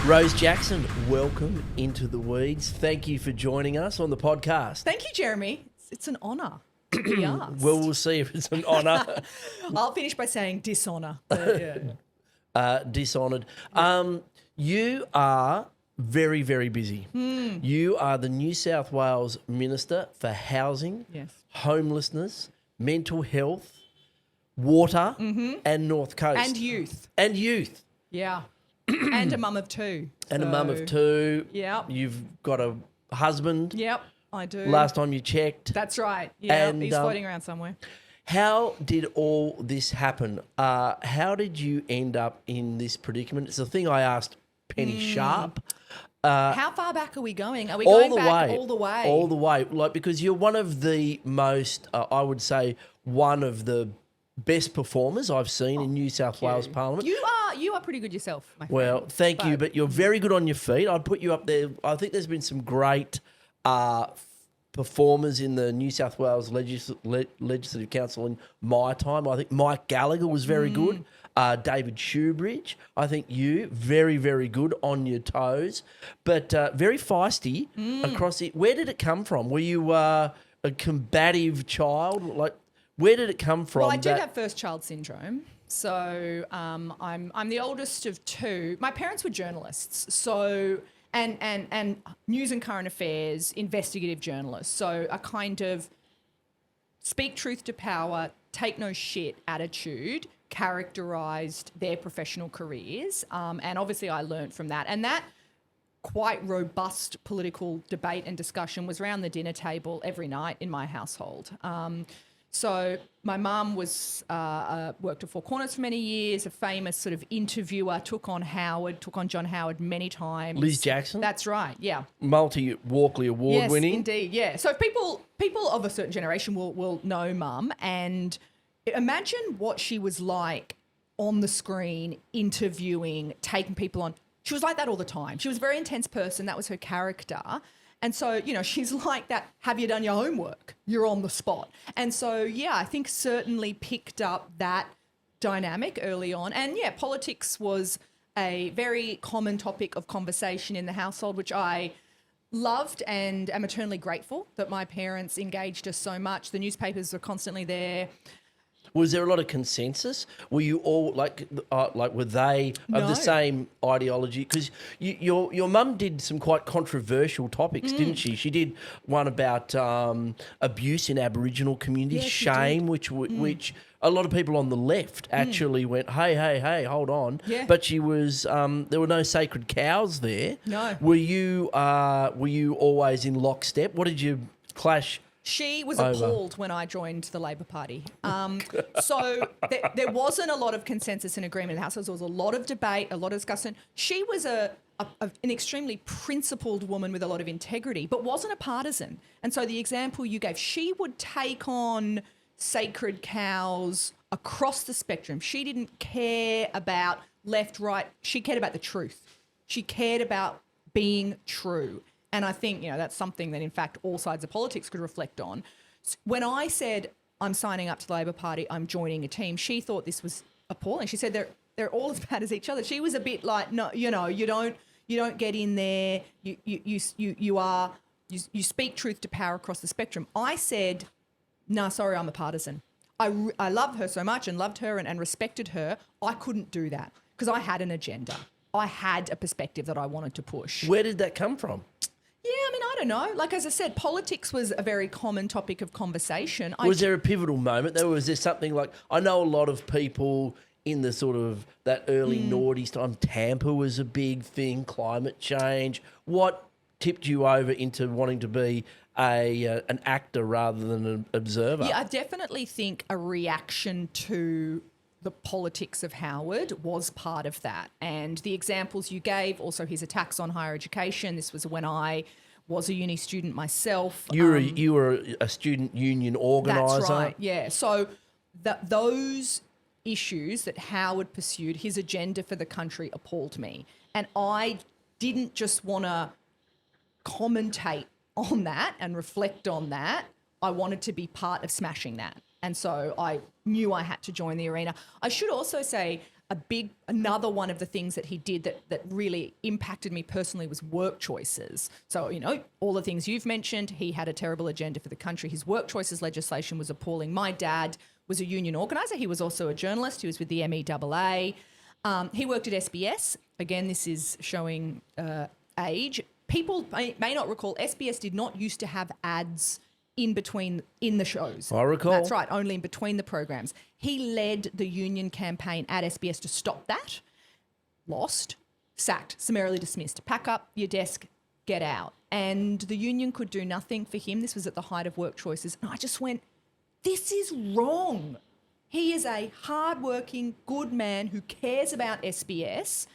Rose Jackson, welcome into the weeds. Thank you for joining us on the podcast. Thank you, Jeremy. It's an honour to be asked. Well, we'll see if it's an honour. I'll finish by saying dishonour. Dishonoured. You are very, very busy. You are the New South Wales Minister for Housing, Yes. Homelessness, Mental Health, Water and North Coast. And youth. And youth. Yeah. And a mum of two. And a mum of two. Yep. You've got a husband. Yep, I do. Last time you checked. That's right. Yeah, And, he's floating around somewhere. How did all this happen? How did you end up in this predicament? It's the thing I asked Penny Sharp. How far back are we going? Are we All going the back way. all the way? All the way. Like, because you're one of the most, I would say, one of the best performers I've seen in New South Wales Parliament. You are pretty good yourself, my friend. Well, thank you, but you're very good on your feet. I'd put you up there. I think there's been some great performers in the New South Wales Legislative Council in my time. I think Mike Gallagher was very good. David Shoebridge. I think you, very, very good on your toes, but very feisty across it. Where did it come from? Were you a combative child? Like, where did it come from? Well, I did have first child syndrome. So I'm the oldest of two. My parents were journalists, so and news and current affairs, investigative journalists. So a kind of speak truth to power, take no shit attitude characterised their professional careers. And obviously I learnt from that. And that quite robust political debate and discussion was around the dinner table every night in my household. So my mum was worked at Four Corners for many years, a famous sort of interviewer, took on John Howard many times. Liz Jackson? That's right, yeah. Multi-Walkley Award Yes, winning. indeed, yeah. So people of a certain generation will know Mum, and imagine what she was like on the screen, interviewing, taking people on. She was like that all the time. She was a very intense person. That was her character. And so, she's like that. Have you done your homework? You're on the spot. And so, yeah, I think certainly picked up that dynamic early on. And yeah, politics was a very common topic of conversation in the household, which I loved and am eternally grateful that my parents engaged us so much. The newspapers were constantly there. Was there a lot of consensus? Were you all like were they of the same ideology? Because your mum did some quite controversial topics, didn't she? She did one about abuse in Aboriginal communities, shame, which a lot of people on the left actually went, hey, hold on. Yeah. But she was there were no sacred cows there. No. Were you always in lockstep? What did you clash? She was appalled when I joined the Labor Party. So there wasn't a lot of consensus and agreement in the House. There was a lot of debate, a lot of discussion. She was an extremely principled woman with a lot of integrity, but wasn't a partisan. And so the example you gave, she would take on sacred cows across the spectrum. She didn't care about left, right. She cared about the truth. She cared about being true. And I think, that's something that, in fact, all sides of politics could reflect on. When I said, I'm signing up to the Labor Party, I'm joining a team, she thought this was appalling. She said they're all as bad as each other. She was a bit like, no, you don't get in there. You speak truth to power across the spectrum. I said, no, sorry, I'm a partisan. I love her so much and loved her and respected her. I couldn't do that because I had an agenda. I had a perspective that I wanted to push. Where did that come from? Yeah, I don't know. Like, as I said, politics was a very common topic of conversation. Was there a pivotal moment? Was there something like, I know a lot of people in the sort of that early noughties time, Tampa was a big thing, climate change. What tipped you over into wanting to be an actor rather than an observer? Yeah, I definitely think a reaction to the politics of Howard was part of that. And the examples you gave, also his attacks on higher education, this was when I was a uni student myself. You were a student union organiser. That's right, yeah. So those issues that Howard pursued, his agenda for the country appalled me. And I didn't just want to commentate on that and reflect on that. I wanted to be part of smashing that. And so I knew I had to join the arena. I should also say another one of the things that he did that really impacted me personally was work choices. So, all the things you've mentioned, he had a terrible agenda for the country. His work choices legislation was appalling. My dad was a union organiser. He was also a journalist. He was with the MEAA. He worked at SBS. Again, this is showing age. People may not recall, SBS did not used to have ads in the shows. I recall. That's right, only in between the programs. He led the union campaign at SBS to stop that. Lost, sacked, summarily dismissed. Pack up your desk, get out. And the union could do nothing for him. This was at the height of work choices. And I just went, this is wrong. He is a hardworking, good man who cares about SBS.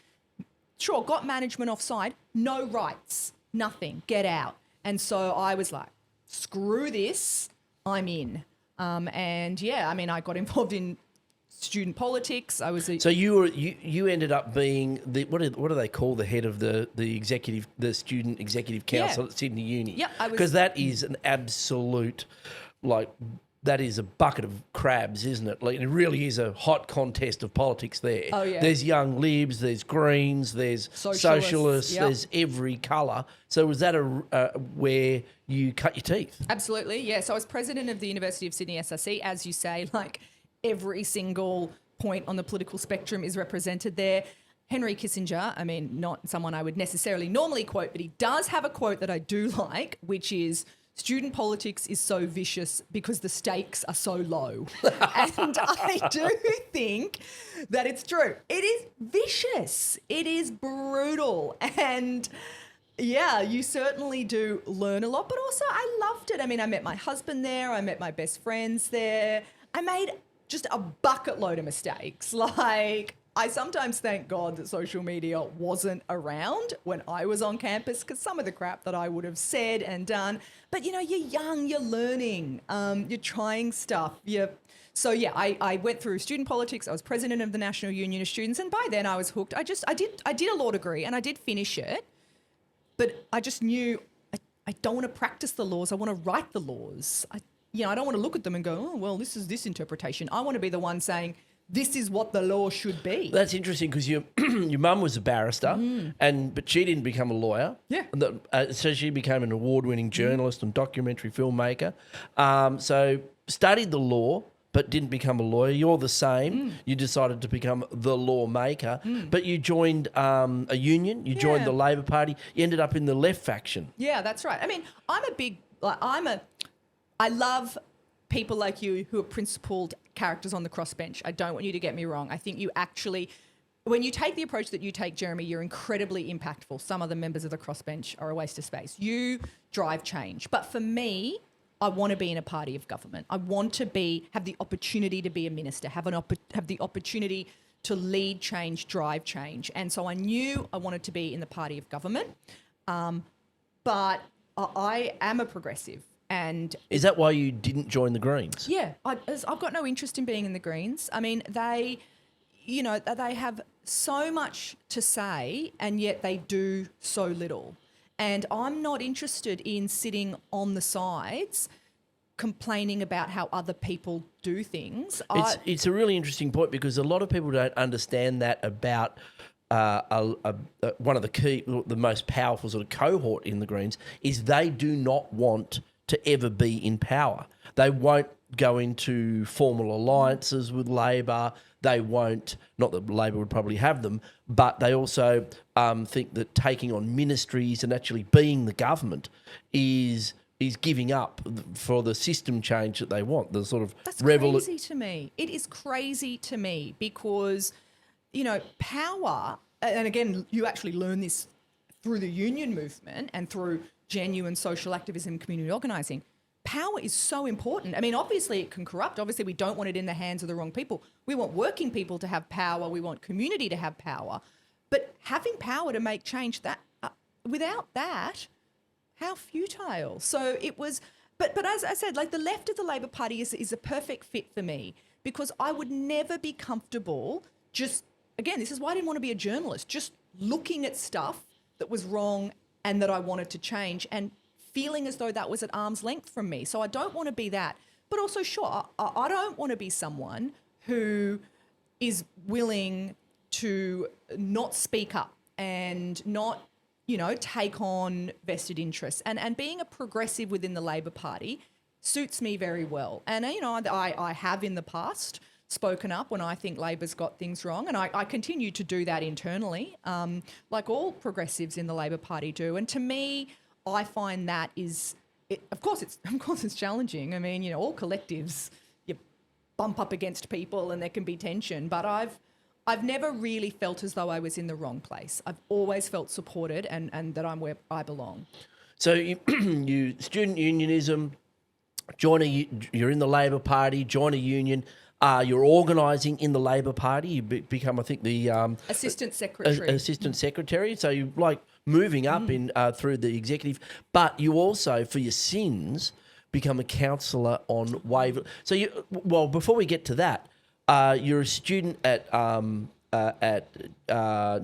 Sure, got management offside, no rights, nothing, get out. And so I was like, screw this, I'm in. I got involved in student politics. So you ended up being what do they call the head of the student executive council at Sydney Uni? Yeah, because that is an absolute that is a bucket of crabs, isn't it? Like, it really is a hot contest of politics there. Oh, yeah. There's young Libs, there's Greens, there's Socialists, yep. There's every colour. So was that where you cut your teeth? Absolutely, yeah. So I was president of the University of Sydney SRC. As you say, every single point on the political spectrum is represented there. Henry Kissinger, not someone I would necessarily normally quote, but he does have a quote that I do like, which is, student politics is so vicious because the stakes are so low. And I do think that it's true. It is vicious. It is brutal. And yeah, you certainly do learn a lot, but also I loved it. I met my husband there. I met my best friends there. I made just a bucket load of mistakes. I sometimes thank God that social media wasn't around when I was on campus, because some of the crap that I would have said and done. But, you're young, you're learning, you're trying stuff. I went through student politics. I was president of the National Union of Students, and by then I was hooked. I did a law degree and I did finish it, but I just knew I don't want to practice the laws. I want to write the laws. I don't want to look at them and go, oh, well, this is this interpretation. I want to be the one saying, this is what the law should be. That's interesting because your mum was a barrister, but she didn't become a lawyer. Yeah. So she became an award-winning journalist and documentary filmmaker. So studied the law, but didn't become a lawyer. You're the same. You decided to become the lawmaker, but you joined a union. You joined the Labor Party. You ended up in the left faction. Yeah, that's right. I love people like you who are principled characters on the crossbench. I don't want you to get me wrong. I think you actually, when you take the approach that you take, Jeremy, you're incredibly impactful. Some other members of the crossbench are a waste of space. You drive change. But for me, I want to be in a party of government. I want to have the opportunity to be a minister, have the opportunity to lead change, drive change. And so I knew I wanted to be in the party of government. But I am a progressive. And is that why you didn't join the Greens? Yeah, I've got no interest in being in the Greens. They have so much to say and yet they do so little. And I'm not interested in sitting on the sides complaining about how other people do things. It's a really interesting point because a lot of people don't understand that about one of the most powerful sort of cohort in the Greens is they do not want to ever be in power. They won't go into formal alliances with Labor. They won't, not that Labor would probably have them, but they also think that taking on ministries and actually being the government is giving up for the system change that they want. The sort of That's crazy to me. It is crazy to me because, power, and again, you actually learn this through the union movement and through genuine social activism, community organising. Power is so important. Obviously it can corrupt. Obviously we don't want it in the hands of the wrong people. We want working people to have power. We want community to have power. But having power to make change, that without that, how futile. So it was, but as I said, the left of the Labor Party is a perfect fit for me because I would never be comfortable just, again, this is why I didn't want to be a journalist, just looking at stuff that was wrong and that I wanted to change and feeling as though that was at arm's length from me. So I don't want to be that. But also, sure, I don't want to be someone who is willing to not speak up and not, take on vested interests. And being a progressive within the Labor Party suits me very well. And, I have in the past spoken up when I think Labor's got things wrong, and I continue to do that internally, like all progressives in the Labor Party do. And to me, I find that of course it's challenging. I mean, all collectives, you bump up against people and there can be tension, but I've never really felt as though I was in the wrong place. I've always felt supported and that I'm where I belong. So you student unionism, you're in the Labor Party, join a union. You're organising in the Labor Party. You become, I think, the assistant secretary. Assistant secretary. So you moving up in through the executive, but you also, for your sins, become a councillor on Waverley. So before we get to that, you're a student at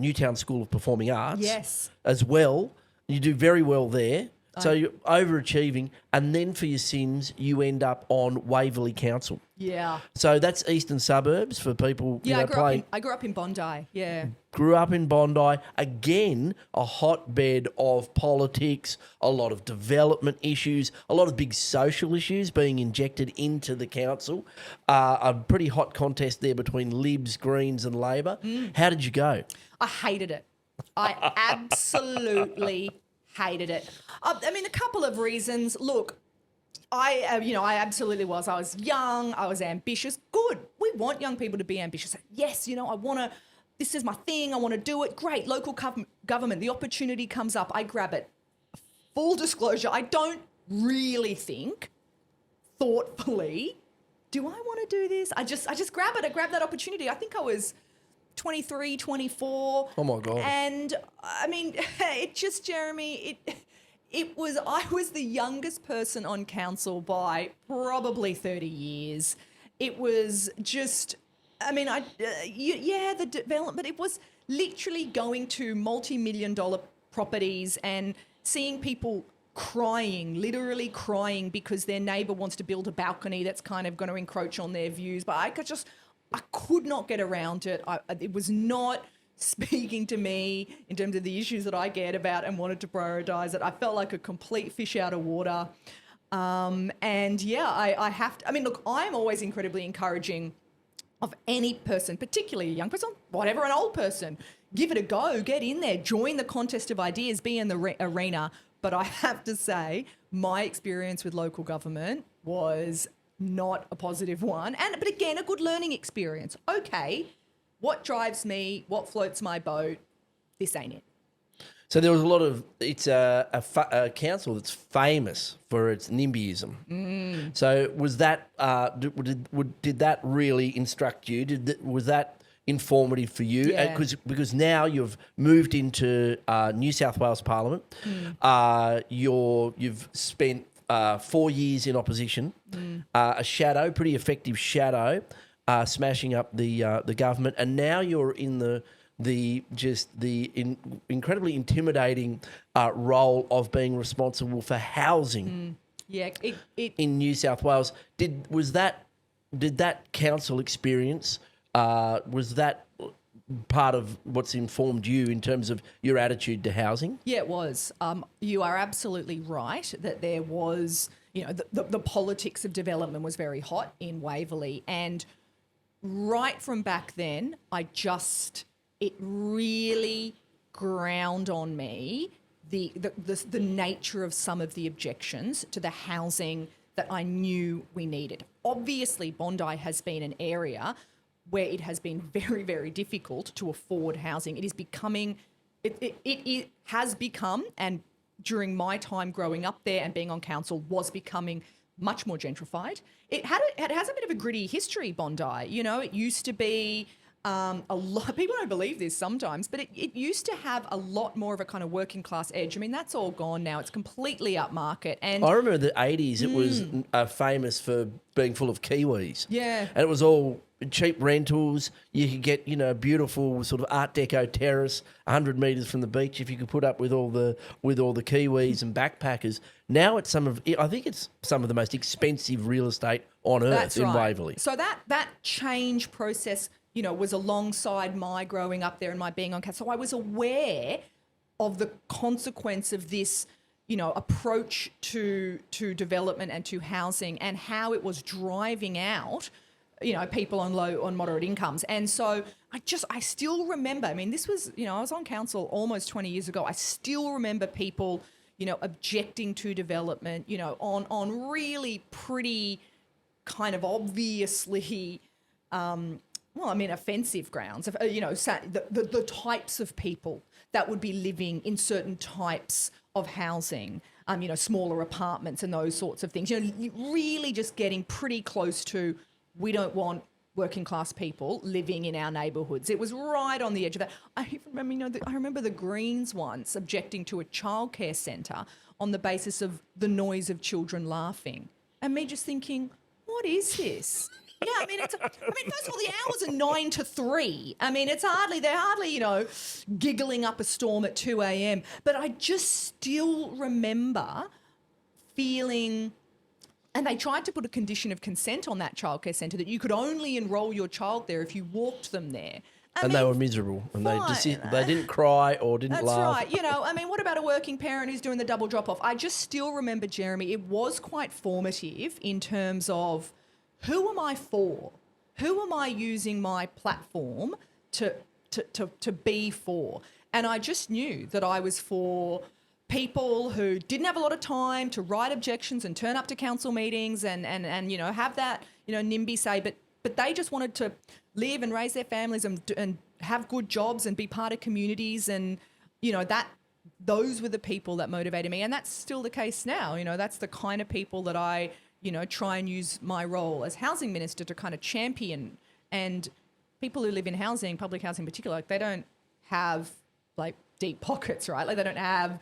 Newtown School of Performing Arts. Yes. As well. You do very well there. So you're overachieving, and then for your sins, you end up on Waverley Council. Yeah. So that's eastern suburbs for people. Yeah, I grew up in Bondi. Yeah. Grew up in Bondi. Again, a hotbed of politics, a lot of development issues, a lot of big social issues being injected into the council. A pretty hot contest there between Libs, Greens and Labor. How did you go? I hated it. I absolutely hated it. I mean, a couple of reasons. Look, I absolutely was. I was young. I was ambitious. Good. We want young people to be ambitious. Yes, this is my thing. I want to do it. Great. Local government. The opportunity comes up. I grab it. Full disclosure, I don't really think thoughtfully, do I want to do this? I just grab it. I grab that opportunity. I think I was 23, 24. Oh my God. And I mean, Jeremy, I was the youngest person on council by probably 30 years. It was just, the development, it was literally going to multi-million-dollar properties and seeing people literally crying because their neighbour wants to build a balcony that's kind of going to encroach on their views. But I could not get around it. It was not speaking to me in terms of the issues that I cared about and wanted to prioritise it. I felt like a complete fish out of water. I have to, look, I'm always incredibly encouraging of any person, particularly a young person, whatever, an old person. Give it a go, get in there, join the contest of ideas, be in the arena. But I have to say, my experience with local government was not a positive one. But again, a good learning experience. Okay, what drives me? What floats my boat? This ain't it. So there was it's a council that's famous for its NIMBYism. So was that, did that really instruct you? Was that informative for you? Yeah. Because now you've moved into New South Wales Parliament. You've spent 4 years in opposition, a pretty effective shadow, smashing up the government, and now you're in the incredibly intimidating role of being responsible for housing. In New South Wales. Did that council experience, was that part of what's informed you in terms of your attitude to housing? Yeah, it was. You are absolutely right that there was, the politics of development was very hot in Waverley, and right from back then, it really ground on me the nature of some of the objections to the housing that I knew we needed. Obviously, Bondi has been an area where it has been very, very difficult to afford housing. It is becoming, it has become, and during my time growing up there and being on council, was becoming much more gentrified. It has a bit of a gritty history, Bondi. It used to be a lot. People don't believe this sometimes, but it used to have a lot more of a kind of working class edge. That's all gone now. It's completely upmarket. And I remember the 80s. It was famous for being full of Kiwis. Yeah, and it was all cheap rentals. You could get beautiful sort of Art Deco terrace 100 metres from the beach if you could put up with all the Kiwis and backpackers. Now it's I think it's some of the most expensive real estate on earth. That's in right. Waverley. So that change process, was alongside my growing up there and my being on council. So I was aware of the consequence of this, approach to development and to housing, and how it was driving out, people on moderate incomes. And so I still remember, this was, I was on council almost 20 years ago. I still remember people, objecting to development, on really pretty kind of obviously, offensive grounds, the types of people that would be living in certain types of housing, smaller apartments and those sorts of things, really just getting pretty close to, we don't want working class people living in our neighbourhoods. It was right on the edge of that. I remember the Greens once objecting to a childcare centre on the basis of the noise of children laughing, and me just thinking, what is this? Yeah, first of all, the hours are 9 to 3. They're hardly, giggling up a storm at 2 a.m. But I just still remember feeling, and they tried to put a condition of consent on that childcare centre that you could only enrol your child there if you walked them there. And they were miserable, and they didn't cry or didn't laugh. That's right. What about a working parent who's doing the double drop-off? I just still remember, Jeremy, it was quite formative in terms of, who am I for? Who am I using my platform to be for? And I just knew that I was for people who didn't have a lot of time to write objections and turn up to council meetings and have that, NIMBY say, but they just wanted to live and raise their families and have good jobs and be part of communities, and, those were the people that motivated me. And that's still the case now. That's the kind of people that I try and use my role as housing minister to kind of champion. And people who live in housing, public housing in particular, they don't have deep pockets, right? They don't have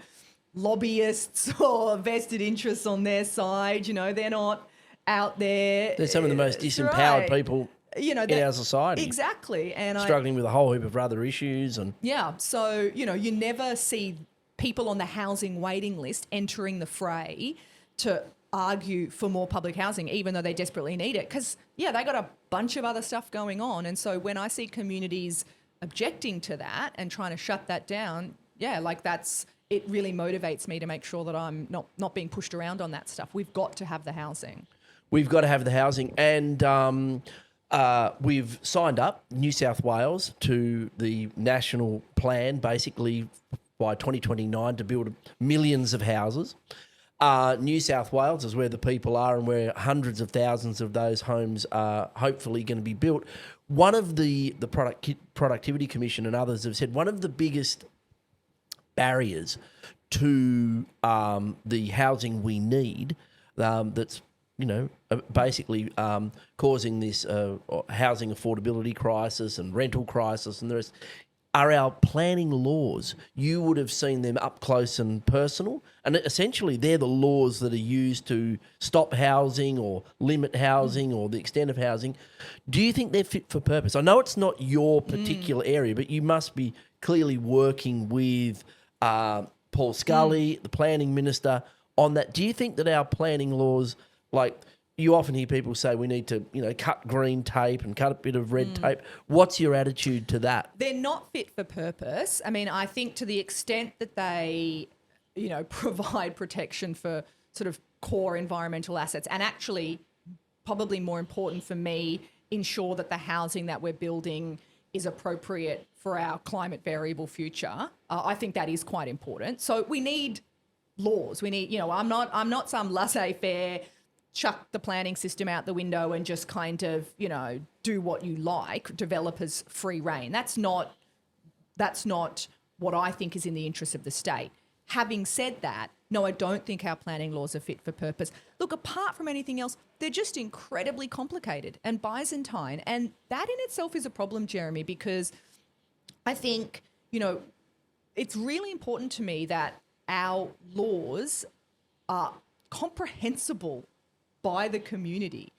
lobbyists or vested interests on their side. They're not out there. They're some of the most disempowered people in our society. Exactly. And struggling with a whole heap of other issues. And yeah. So, you never see people on the housing waiting list entering the fray to argue for more public housing, even though they desperately need it, because they got a bunch of other stuff going on. And so when I see communities objecting to that and trying to shut that down, it really motivates me to make sure that I'm not being pushed around on that stuff. We've got to have the housing. We've got to have the housing, and we've signed up New South Wales to the national plan, basically by 2029, to build millions of houses. New South Wales is where the people are and where hundreds of thousands of those homes are hopefully going to be built. One of the Productivity Commission and others have said one of the biggest barriers to the housing we need that's basically causing this housing affordability crisis and rental crisis and the rest are our planning laws. You would have seen them up close and personal, and essentially they're the laws that are used to stop housing or limit housing or the extent of housing. Do you think they're fit for purpose? I know it's not your particular area, but you must be clearly working with Paul Scully, the planning minister, on that. Do you think that our planning laws, you often hear people say we need to, cut green tape and cut a bit of red tape. What's your attitude to that? They're not fit for purpose. I think to the extent that they, provide protection for sort of core environmental assets, and actually, probably more important for me, ensure that the housing that we're building is appropriate for our climate variable future. I think that is quite important. So we need laws. We need, I'm not some laissez-faire, chuck the planning system out the window and just kind of, do what you like, developers free reign. That's not what I think is in the interest of the state. Having said that, no, I don't think our planning laws are fit for purpose. Look, apart from anything else, they're just incredibly complicated and Byzantine. And that in itself is a problem, Jeremy, because I think, it's really important to me that our laws are comprehensible by the community.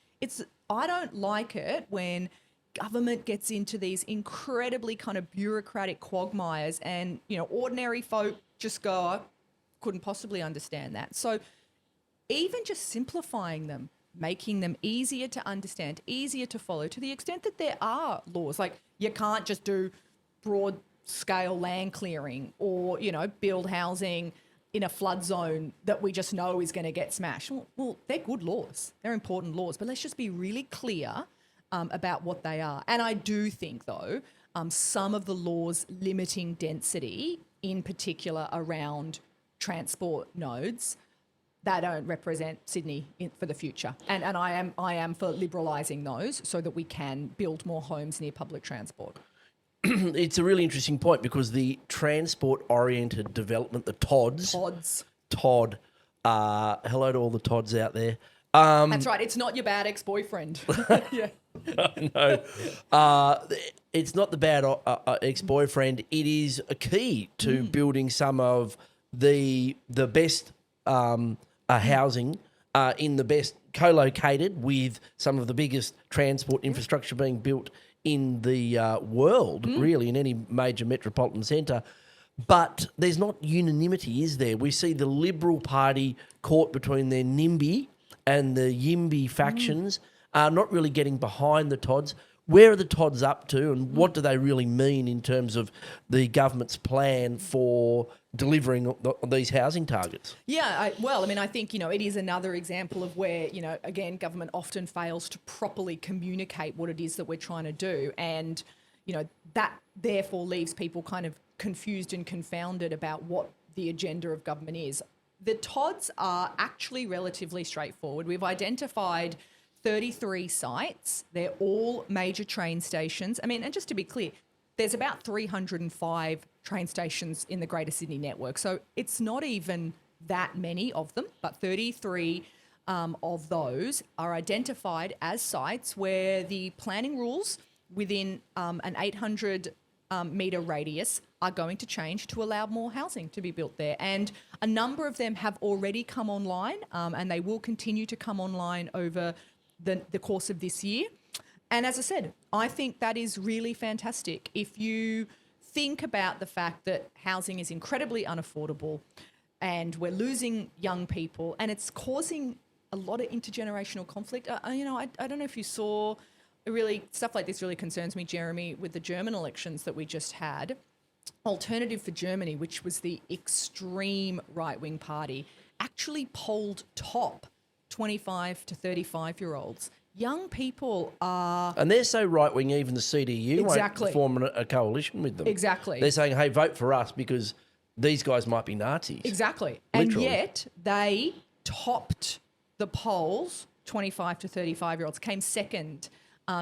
I don't like it when government gets into these incredibly kind of bureaucratic quagmires and, ordinary folk just go, I couldn't possibly understand that. So even just simplifying them, making them easier to understand, easier to follow, to the extent that there are laws. Like, you can't just do broad scale land clearing or, build housing in a flood zone that we just know is going to get smashed. Well, they're good laws. They're important laws, but let's just be really clear about what they are. And I do think, though, some of the laws limiting density, in particular around transport nodes, that don't represent Sydney for the future. And I am for liberalising those so that we can build more homes near public transport. It's a really interesting point because the transport-oriented development, the TODs. Todd. Hello to all the Todds out there. That's right. It's not your bad ex-boyfriend. Yeah. No. It's not the bad ex-boyfriend. It is a key to building some of the best housing in the best co-located with some of the biggest transport infrastructure being built in the world, really, in any major metropolitan centre. But there's not unanimity, is there? We see the Liberal Party caught between their NIMBY and the YIMBY factions, not really getting behind the Todds. Where are the Todds up to, and what do they really mean in terms of the government's plan for delivering these housing targets? Yeah, I think, it is another example of where, again, government often fails to properly communicate what it is that we're trying to do. And, that therefore leaves people kind of confused and confounded about what the agenda of government is. The Todds are actually relatively straightforward. We've identified 33 sites. They're all major train stations. And just to be clear, there's about 305 train stations in the Greater Sydney network. So it's not even that many of them, but 33 of those are identified as sites where the planning rules within an 800 metre radius are going to change to allow more housing to be built there. And a number of them have already come online, and they will continue to come online over the course of this year. And as I said, I think that is really fantastic. If you think about the fact that housing is incredibly unaffordable and we're losing young people and it's causing a lot of intergenerational conflict. I don't know if you saw, stuff like this really concerns me, Jeremy, with the German elections that we just had. Alternative for Germany, which was the extreme right-wing party, actually polled top 25 to 35-year-olds. Young people are... And they're so right-wing, even the CDU Exactly. won't form a coalition with them. Exactly. They're saying, hey, vote for us because these guys might be Nazis. Exactly. Literally. And yet they topped the polls, 25 to 35-year-olds, came second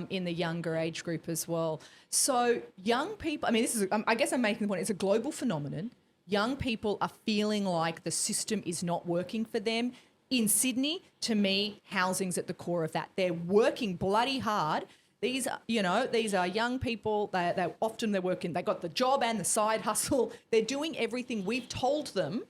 in the younger age group as well. So young people... I guess I'm making the point, it's a global phenomenon. Young people are feeling like the system is not working for them. In Sydney, to me, housing's at the core of that. They're working bloody hard. These are young people. They're working. They got the job and the side hustle. They're doing everything we've told them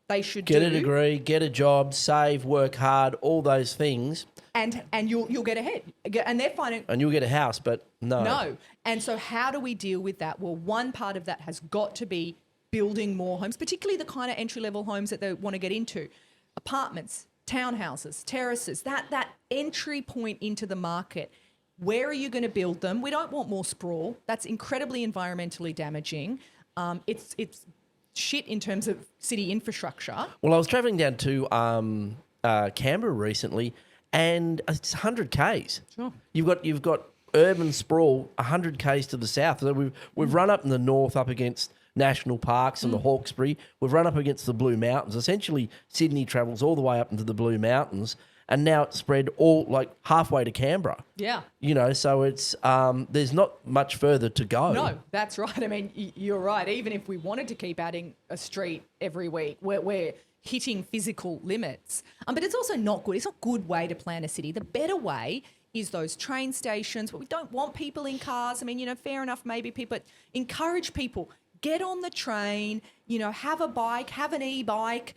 they should do. Get a degree, get a job, save, work hard, all those things. And you'll get ahead. And they're finding... And you'll get a house, but no. No. And so how do we deal with that? Well, one part of that has got to be building more homes, particularly the kind of entry-level homes that they want to get into. Apartments, townhouses, terraces, that entry point into the market. Where are you going to build them? We don't want more sprawl. That's incredibly environmentally damaging. It's shit in terms of city infrastructure. Well, I was travelling down to Canberra recently, and it's 100 k's. Sure. You've got urban sprawl 100 k's to the south. So we've run up in the north up against national parks and the Hawkesbury. We've run up against the Blue Mountains. Essentially, Sydney travels all the way up into the Blue Mountains, and now it's spread all like halfway to Canberra. Yeah. So it's there's not much further to go. No, that's right. You're right. Even if we wanted to keep adding a street every week, we're hitting physical limits. But it's also not good. It's not a good way to plan a city. The better way is those train stations, but we don't want people in cars. Fair enough, maybe people, but encourage people. Get on the train, have a bike, have an e-bike.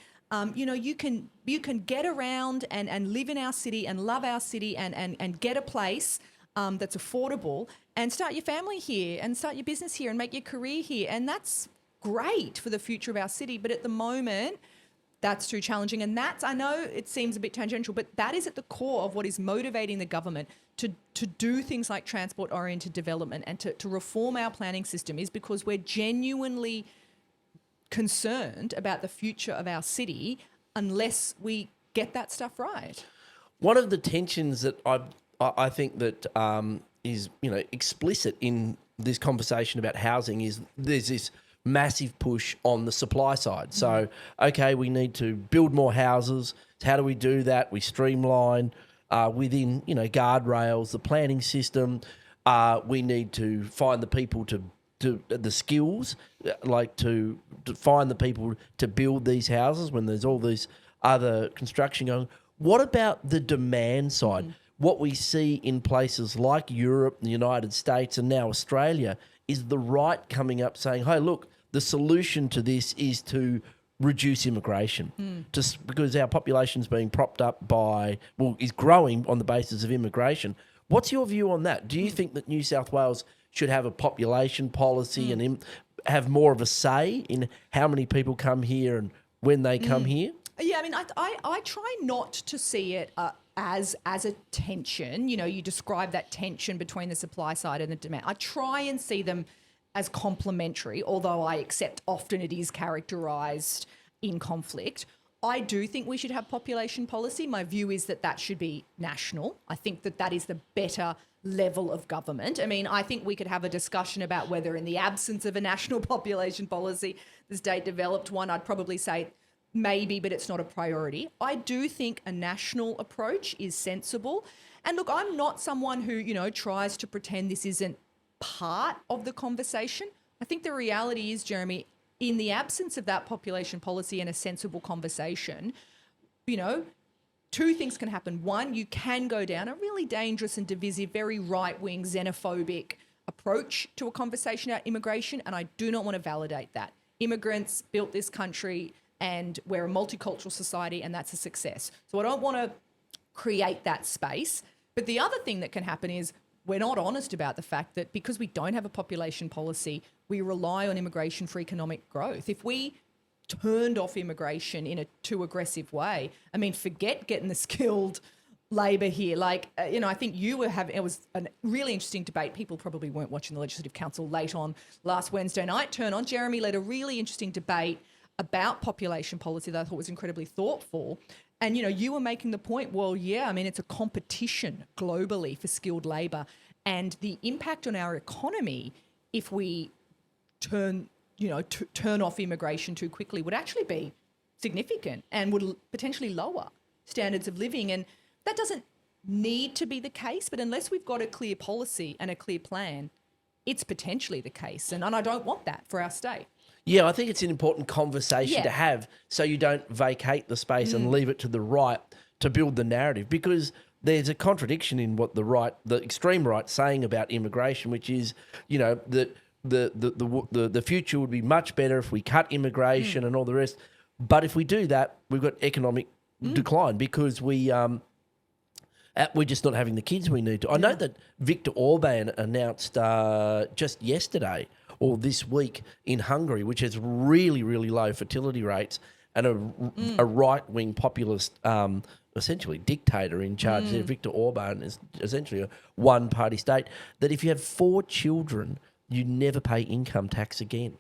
You can get around and live in our city and love our city and get a place that's affordable and start your family here and start your business here and make your career here. And that's great for the future of our city. But at the moment, That's too challenging. And I know it seems a bit tangential, but that is at the core of what is motivating the government to do things like transport-oriented development and to reform our planning system, is because we're genuinely concerned about the future of our city unless we get that stuff right. One of the tensions that I think that is explicit in this conversation about housing is there's this massive push on the supply side. So, okay, we need to build more houses. How do we do that? We streamline within, guardrails, the planning system. We need to find the people to the skills, like to find the people to build these houses when there's all these other construction going. What about the demand side? What we see in places like Europe, the United States, and now Australia is the right coming up saying, hey, look, the solution to this is to reduce immigration, just because our population's being propped up is growing on the basis of immigration. What's your view on that? Do you think that New South Wales should have a population policy and have more of a say in how many people come here and when they come here? Yeah, I mean, I try not to see it as a tension. You describe that tension between the supply side and the demand. I try and see them as complementary, although I accept often it is characterised in conflict. I do think we should have population policy. My view is that should be national. I think that is the better level of government. I mean, I think we could have a discussion about whether in the absence of a national population policy, the state developed one. I'd probably say maybe, but it's not a priority. I do think a national approach is sensible. And look, I'm not someone who, tries to pretend this isn't part of the conversation. I think the reality is, Jeremy, in the absence of that population policy and a sensible conversation, two things can happen. One, you can go down a really dangerous and divisive, very right-wing, xenophobic approach to a conversation about immigration, and I do not want to validate that. Immigrants built this country and we're a multicultural society, and that's a success. So I don't want to create that space. But the other thing that can happen is we're not honest about the fact that because we don't have a population policy, we rely on immigration for economic growth. If we turned off immigration in a too aggressive way, I mean, forget getting the skilled labour here. I think it was a really interesting debate. People probably weren't watching the Legislative Council late on last Wednesday night. Turn on. Jeremy led a really interesting debate about population policy that I thought was incredibly thoughtful. And, you were making the point, well, yeah, I mean, it's a competition globally for skilled labour, and the impact on our economy if we turn off immigration too quickly would actually be significant and would potentially lower standards of living. And that doesn't need to be the case, but unless we've got a clear policy and a clear plan, it's potentially the case. And I don't want that for our state. Yeah, I think it's an important conversation to have so you don't vacate the space and leave it to the right to build the narrative, because there's a contradiction in what the extreme right saying about immigration, which is, that the future would be much better if we cut immigration and all the rest. But if we do that, we've got economic decline because we're just not having the kids we need to. I know that Viktor Orban announced just yesterday or this week in Hungary, which has really, really low fertility rates, and a right-wing populist, essentially dictator in charge there. Viktor Orban is essentially a one-party state, that if you have 4 children, you never pay income tax again.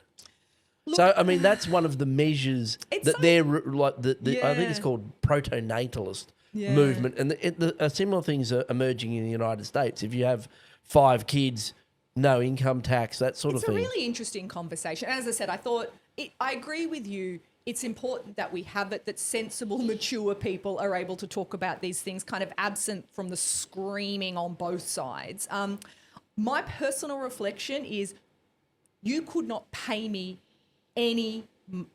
Look, so, I mean, that's one of the measures that they're like, I think it's called proto-natalist movement. And similar things are emerging in the United States. If you have 5 kids, no income tax, that sort of thing. It's a really interesting conversation. As I said, I agree with you. It's important that we have it, that sensible, mature people are able to talk about these things, kind of absent from the screaming on both sides. My personal reflection is you could not pay me any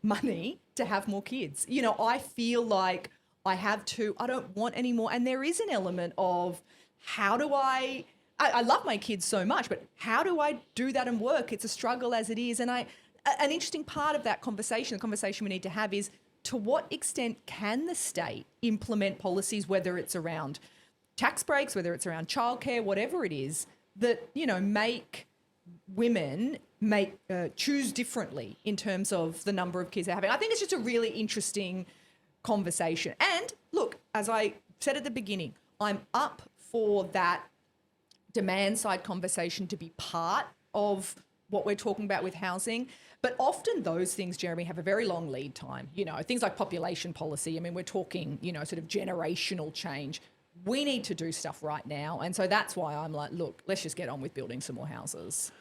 money to have more kids. I feel like I have to. I don't want any more. And there is an element of how do I love my kids so much, but how do I do that and work? It's a struggle as it is. And an interesting part of that conversation, the conversation we need to have, is to what extent can the state implement policies, whether it's around tax breaks, whether it's around childcare, whatever it is, that, make women choose differently in terms of the number of kids they're having. I think it's just a really interesting conversation. And look, as I said at the beginning, I'm up for that demand side conversation to be part of what we're talking about with housing. But often those things, Jeremy, have a very long lead time. You know, things like population policy. I mean, we're talking, you know, sort of generational change. We need to do stuff right now. And so that's why I'm like, look, let's just get on with building some more houses.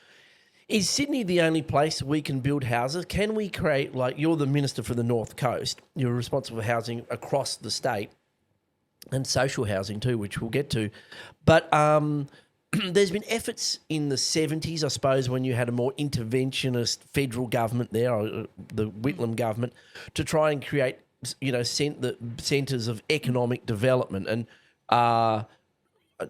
Is Sydney the only place we can build houses? Can we create, like, you're the Minister for the North Coast, you're responsible for housing across the state and social housing too, which we'll get to. But there's been efforts in the 70s, I suppose, when you had a more interventionist federal government there, or the Whitlam government, to try and create, you know, the centres of economic development. And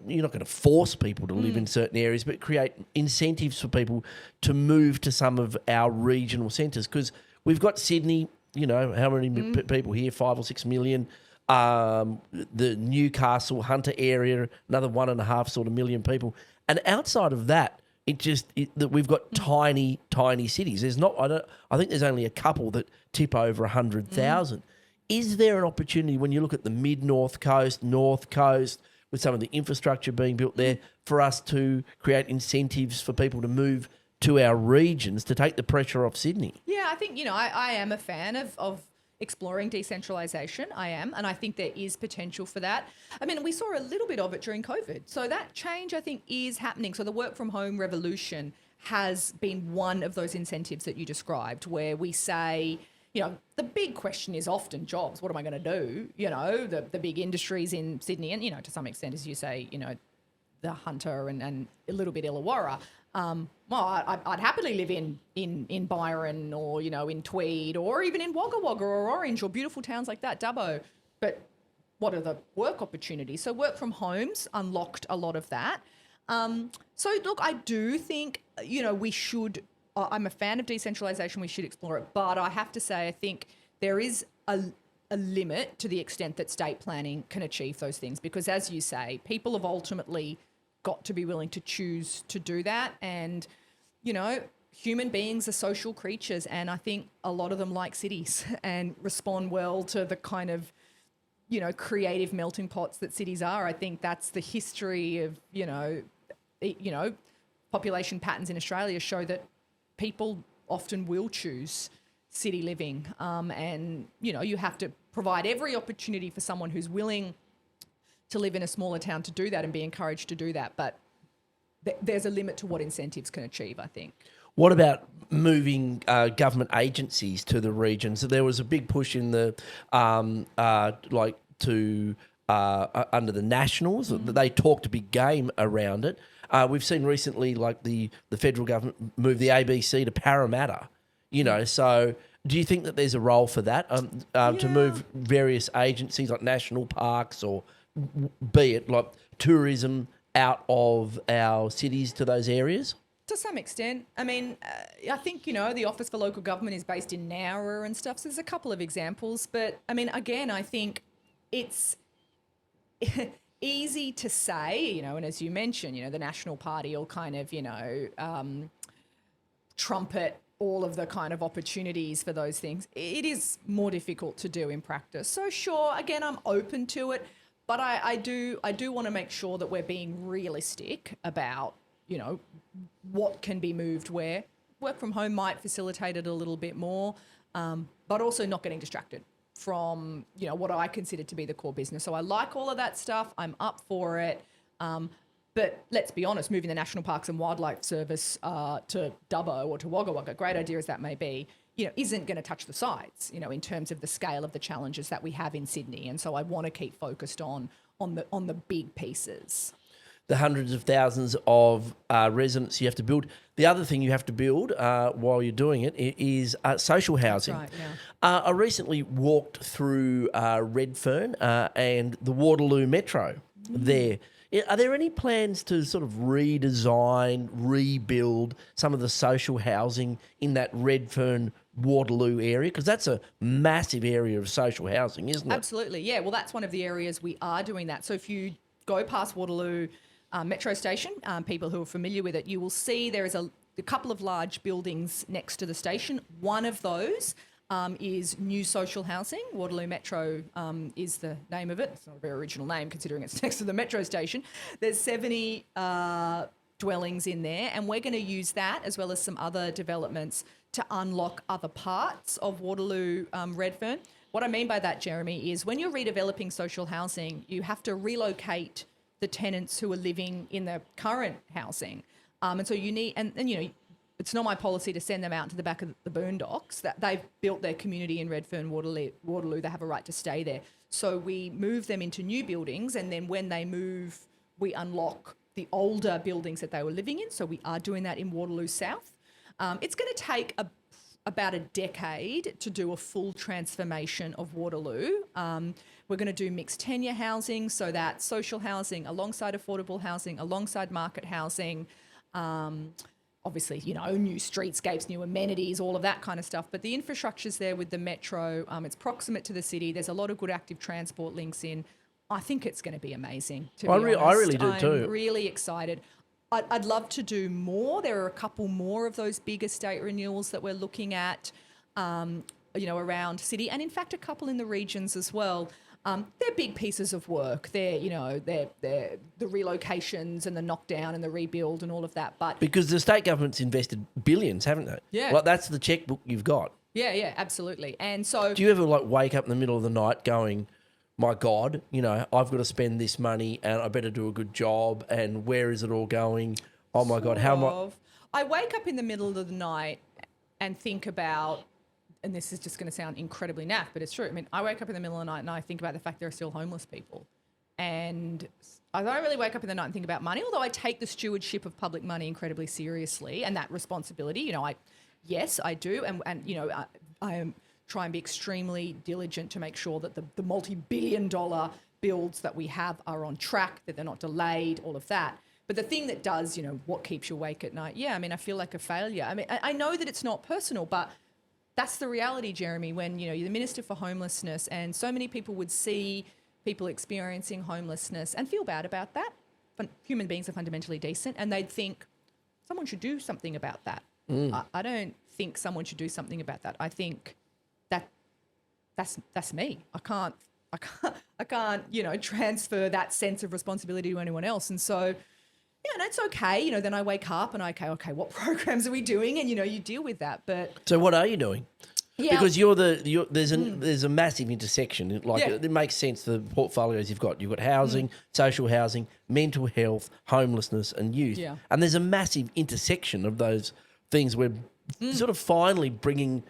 you're not going to force people to live in certain areas, but create incentives for people to move to some of our regional centres. Because we've got Sydney, you know, how many people here? 5 or 6 million. The Newcastle, Hunter area, another 1.5 sort of million people. And outside of that, we've got tiny cities. There's not, I think there's only a couple that tip over 100,000. Is there an opportunity when you look at the mid-North Coast, North Coast, with some of the infrastructure being built there, for us to create incentives for people to move to our regions to take the pressure off Sydney? Yeah, I think, you know, I am a fan of exploring decentralisation. I am, and I think there is potential for that. I mean, we saw a little bit of it during COVID. So that change, I think, is happening. So the work from home revolution has been one of those incentives that you described, where we say, you know, the big question is often jobs. What am I going to do? You know, the big industries in Sydney and, you know, to some extent, as you say, you know, the Hunter and a little bit Illawarra. Well, I'd happily live in Byron or, you know, in Tweed or even in Wagga Wagga or Orange or beautiful towns like that, Dubbo. But what are the work opportunities? So work from homes unlocked a lot of that. So, look, I do think, you know, we should... I'm a fan of decentralisation. We should explore it. But I have to say, I think there is a limit to the extent that state planning can achieve those things. Because as you say, people have ultimately got to be willing to choose to do that. And, you know, human beings are social creatures. And I think a lot of them like cities and respond well to the kind of, you know, creative melting pots that cities are. I think that's the history of, you know, population patterns in Australia show that people often will choose city living. And, you know, you have to provide every opportunity for someone who's willing to live in a smaller town to do that and be encouraged to do that. But there's a limit to what incentives can achieve, I think. What about moving government agencies to the regions? So there was a big push in the, under the Nationals. They talked a big game around it. We've seen recently, like, the federal government move the ABC to Parramatta, you know. So do you think that there's a role for that, to move various agencies like national parks or be it like tourism out of our cities to those areas? To some extent. I mean, I think, you know, the Office for Local Government is based in Nowra and stuff. So there's a couple of examples. But, I mean, again, I think it's... easy to say, you know, and as you mentioned, you know, the National Party will kind of, you know, trumpet all of the kind of opportunities for those things. It is more difficult to do in practice. So sure, again, I'm open to it, but I do want to make sure that we're being realistic about, you know, what can be moved where. Work from home might facilitate it a little bit more, but also not getting distracted from, you know, what I consider to be the core business. So I like all of that stuff. I'm up for it. But let's be honest, moving the National Parks and Wildlife Service to Dubbo or to Wagga Wagga, great idea as that may be, you know, isn't going to touch the sides, you know, in terms of the scale of the challenges that we have in Sydney. And so I want to keep focused on the big pieces. The hundreds of thousands of residents you have to build. The other thing you have to build while you're doing it is social housing. That's right, yeah. I recently walked through Redfern and the Waterloo Metro there. Are there any plans to sort of redesign, rebuild some of the social housing in that Redfern Waterloo area? Because that's a massive area of social housing, isn't it? Absolutely, yeah. Well, that's one of the areas we are doing that. So if you go past Waterloo Metro Station, people who are familiar with it, you will see there is a couple of large buildings next to the station. One of those is new social housing. Waterloo Metro is the name of it. It's not a very original name considering it's next to the metro station. There's 70 dwellings in there, and we're going to use that as well as some other developments to unlock other parts of Waterloo Redfern. What I mean by that, Jeremy, is when you're redeveloping social housing, you have to relocate the tenants who are living in the current housing. And so you need, and you know, it's not my policy to send them out to the back of the boondocks. That they've built their community in Redfern, Waterloo, they have a right to stay there. So we move them into new buildings, and then when they move, we unlock the older buildings that they were living in. So we are doing that in Waterloo South. It's going to take about a decade to do a full transformation of Waterloo. We're going to do mixed tenure housing, so that social housing alongside affordable housing, alongside market housing, obviously, you know, new streetscapes, new amenities, all of that kind of stuff. But the infrastructure's there with the metro. It's proximate to the city. There's a lot of good active transport links in. I think it's going to be amazing, to be honest. I really do too. I'm really excited. I'd love to do more. There are a couple more of those big estate renewals that we're looking at, you know, around city, and in fact a couple in the regions as well. They're big pieces of work. They're, you know, they're the relocations and the knockdown and the rebuild and all of that. But because the state government's invested billions, haven't they? Yeah. Like that's the checkbook you've got. Yeah, absolutely. And so, do you ever like wake up in the middle of the night going, my God, you know, I've got to spend this money and I better do a good job, and where is it all going? Oh my God, how much? I wake up in the middle of the night and think about, and this is just going to sound incredibly naff, but it's true. I mean, I wake up in the middle of the night and I think about the fact there are still homeless people. And I don't really wake up in the night and think about money, although I take the stewardship of public money incredibly seriously and that responsibility. You know, yes, I do. And you know, I am try and be extremely diligent to make sure that the multi-billion-dollar builds that we have are on track, that they're not delayed, all of that. But the thing that does, you know, what keeps you awake at night, yeah, I mean, I feel like a failure. I mean, I know that it's not personal, but that's the reality, Jeremy, when, you know, you're the Minister for Homelessness, and so many people would see people experiencing homelessness and feel bad about that. But human beings are fundamentally decent, and they'd think someone should do something about that. I don't think someone should do something about that. I think that's me. I can't, you know, transfer that sense of responsibility to anyone else. And so, yeah, and it's okay. You know, then I wake up and okay, what programs are we doing? And, you know, you deal with that. But so what are you doing? Yeah. Because there's a massive intersection. Like it makes sense, the portfolios you've got. You've got housing, social housing, mental health, homelessness and youth. Yeah. And there's a massive intersection of those things. We're sort of finally bringing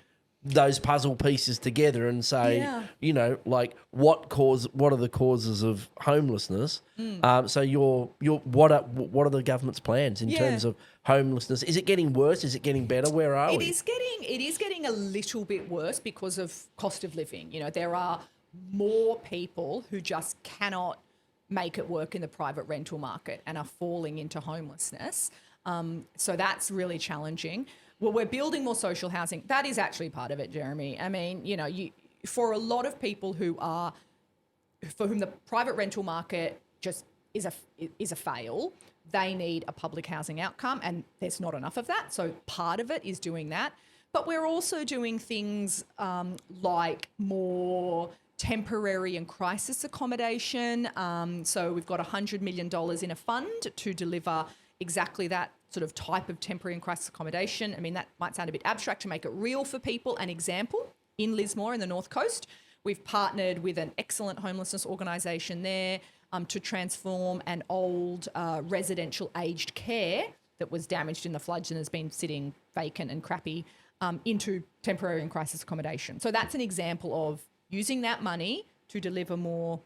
those puzzle pieces together and say, you know, like what are the causes of homelessness? So what are the government's plans in terms of homelessness? Is it getting worse? Is it getting better? Where are we? It is getting a little bit worse because of cost of living. You know, there are more people who just cannot make it work in the private rental market and are falling into homelessness. So that's really challenging. Well, we're building more social housing. That is actually part of it, Jeremy. I mean, you know, for a lot of people for whom the private rental market just is a fail, they need a public housing outcome, and there's not enough of that. So part of it is doing that. But we're also doing things like more temporary and crisis accommodation. So we've got $100 million in a fund to deliver exactly that sort of type of temporary and crisis accommodation. I mean, that might sound a bit abstract. To make it real for people, an example, in Lismore in the North Coast, we've partnered with an excellent homelessness organisation there to transform an old residential aged care that was damaged in the floods and has been sitting vacant and crappy into temporary and crisis accommodation. So that's an example of using that money to deliver more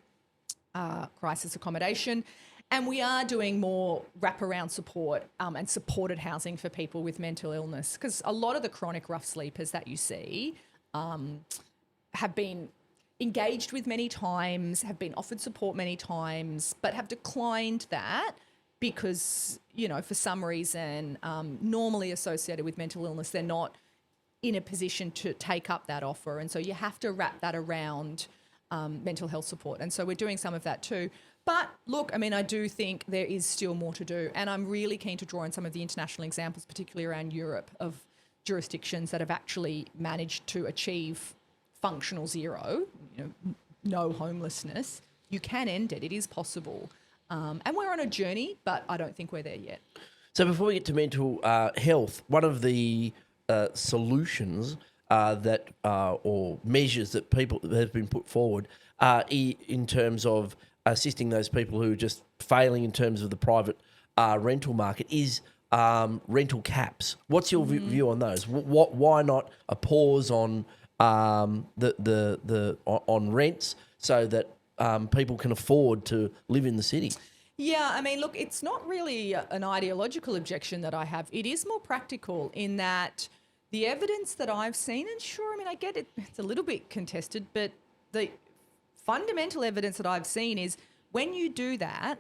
crisis accommodation. And we are doing more wraparound support and supported housing for people with mental illness, because a lot of the chronic rough sleepers that you see have been engaged with many times, have been offered support many times, but have declined that because, you know, for some reason, normally associated with mental illness, they're not in a position to take up that offer. And so you have to wrap that around mental health support. And so we're doing some of that too. But look, I mean, I do think there is still more to do. And I'm really keen to draw on some of the international examples, particularly around Europe, of jurisdictions that have actually managed to achieve functional zero, no homelessness. You can end it. It is possible. And we're on a journey, but I don't think we're there yet. So before we get to mental health, one of the solutions or measures that have been put forward in terms of assisting those people who are just failing in terms of the private rental market is rental caps. What's your view on those? Why not a pause on on rents so that people can afford to live in the city? Yeah, I mean, look, it's not really an ideological objection that I have. It is more practical in that the evidence that I've seen, and sure, I mean, I get it, it's a little bit contested, but the fundamental evidence that I've seen is when you do that,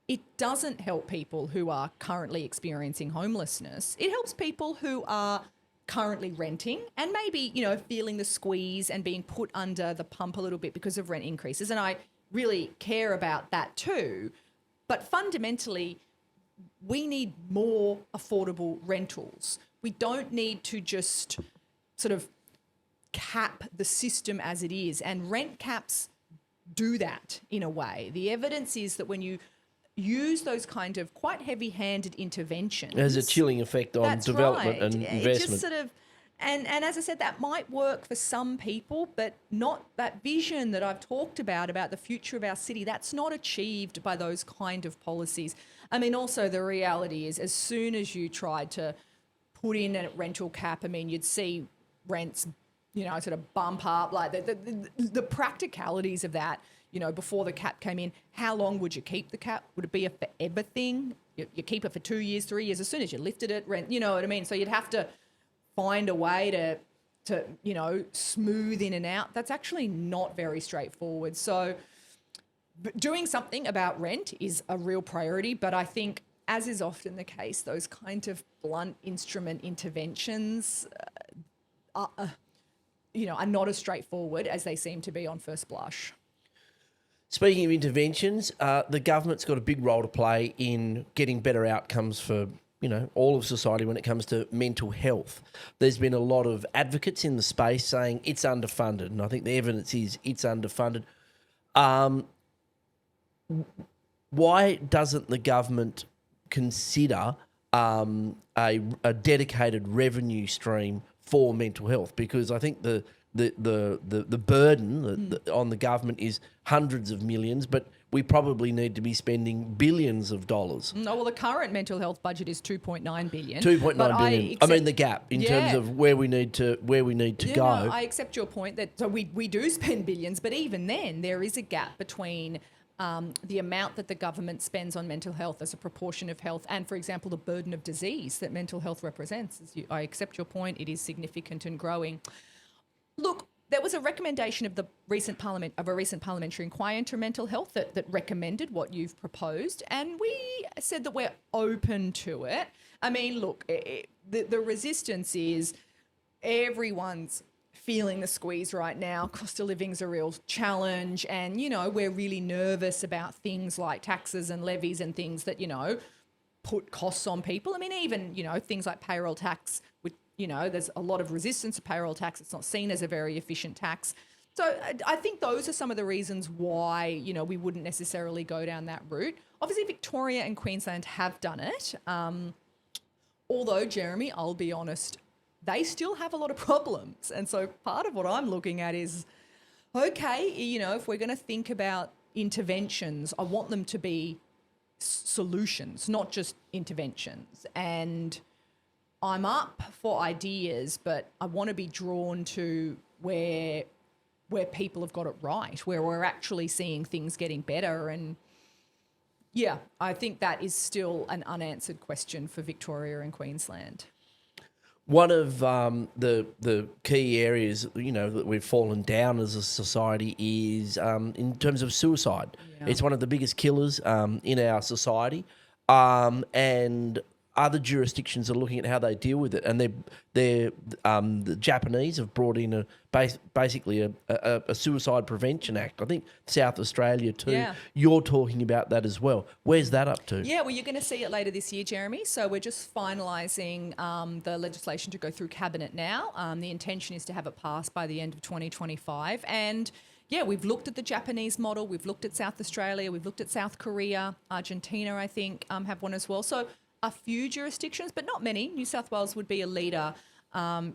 it doesn't help people who are currently experiencing homelessness. It helps people who are currently renting and maybe, feeling the squeeze and being put under the pump a little bit because of rent increases. And I really care about that too. But fundamentally, we need more affordable rentals. We don't need to just sort of cap the system as it is. And rent caps do that in a way. The evidence is that when you use those kind of quite heavy-handed interventions... There's a chilling effect on development and investment. It just sort of... And as I said, that might work for some people, but not that vision that I've talked about the future of our city. That's not achieved by those kind of policies. I mean, also the reality is as soon as you tried to put in a rental cap, I mean, you'd see rents, sort of bump up, like the practicalities of that, before the cap came in. How long would you keep the cap? Would it be a forever thing? You keep it for 2 years, 3 years. As soon as you lifted it, rent, you know what I mean? So you'd have to find a way to smooth in and out. That's actually not very straightforward. So doing something about rent is a real priority, but I think, as is often the case, those kind of blunt instrument interventions are not as straightforward as they seem to be on first blush. Speaking of interventions, the government's got a big role to play in getting better outcomes for all of society when it comes to mental health. There's been a lot of advocates in the space saying it's underfunded, and I think the evidence is it's underfunded. Why doesn't the government consider a dedicated revenue stream for mental health? Because I think the burden on the government is hundreds of millions, but we probably need to be spending billions of dollars. No, well, the current mental health budget is $2.9 billion. $2.9 billion. I mean, the gap in terms of where we need to go. I accept your point that we do spend billions, but even then there is a gap between the amount that the government spends on mental health as a proportion of health and, for example, the burden of disease that mental health represents. I accept your point. It is significant and growing. Look, there was a recommendation of a recent parliamentary inquiry into mental health that recommended what you've proposed, and we said that we're open to it. I mean, look, the resistance is everyone's feeling the squeeze right now. Cost of living's a real challenge, and, we're really nervous about things like taxes and levies and things that, put costs on people. I mean, even, things like payroll tax, which, there's a lot of resistance to payroll tax. It's not seen as a very efficient tax. So I think those are some of the reasons why, we wouldn't necessarily go down that route. Obviously, Victoria and Queensland have done it. Although, Jeremy, I'll be honest, they still have a lot of problems. And so part of what I'm looking at is, okay, if we're going to think about interventions, I want them to be solutions, not just interventions. And I'm up for ideas, but I want to be drawn to where people have got it right, where we're actually seeing things getting better. And yeah, I think that is still an unanswered question for Victoria and Queensland. One of the key areas, that we've fallen down as a society is in terms of suicide. Yeah. It's one of the biggest killers in our society. And other jurisdictions are looking at how they deal with it, and the Japanese have brought in basically a suicide prevention act. I think South Australia too. Yeah. You're talking about that as well. Where's that up to? Yeah, well, you're going to see it later this year, Jeremy. So we're just finalising the legislation to go through Cabinet now. The intention is to have it passed by the end of 2025. And yeah, we've looked at the Japanese model. We've looked at South Australia. We've looked at South Korea. Argentina, I think, have one as well. So a few jurisdictions, but not many. New South Wales would be a leader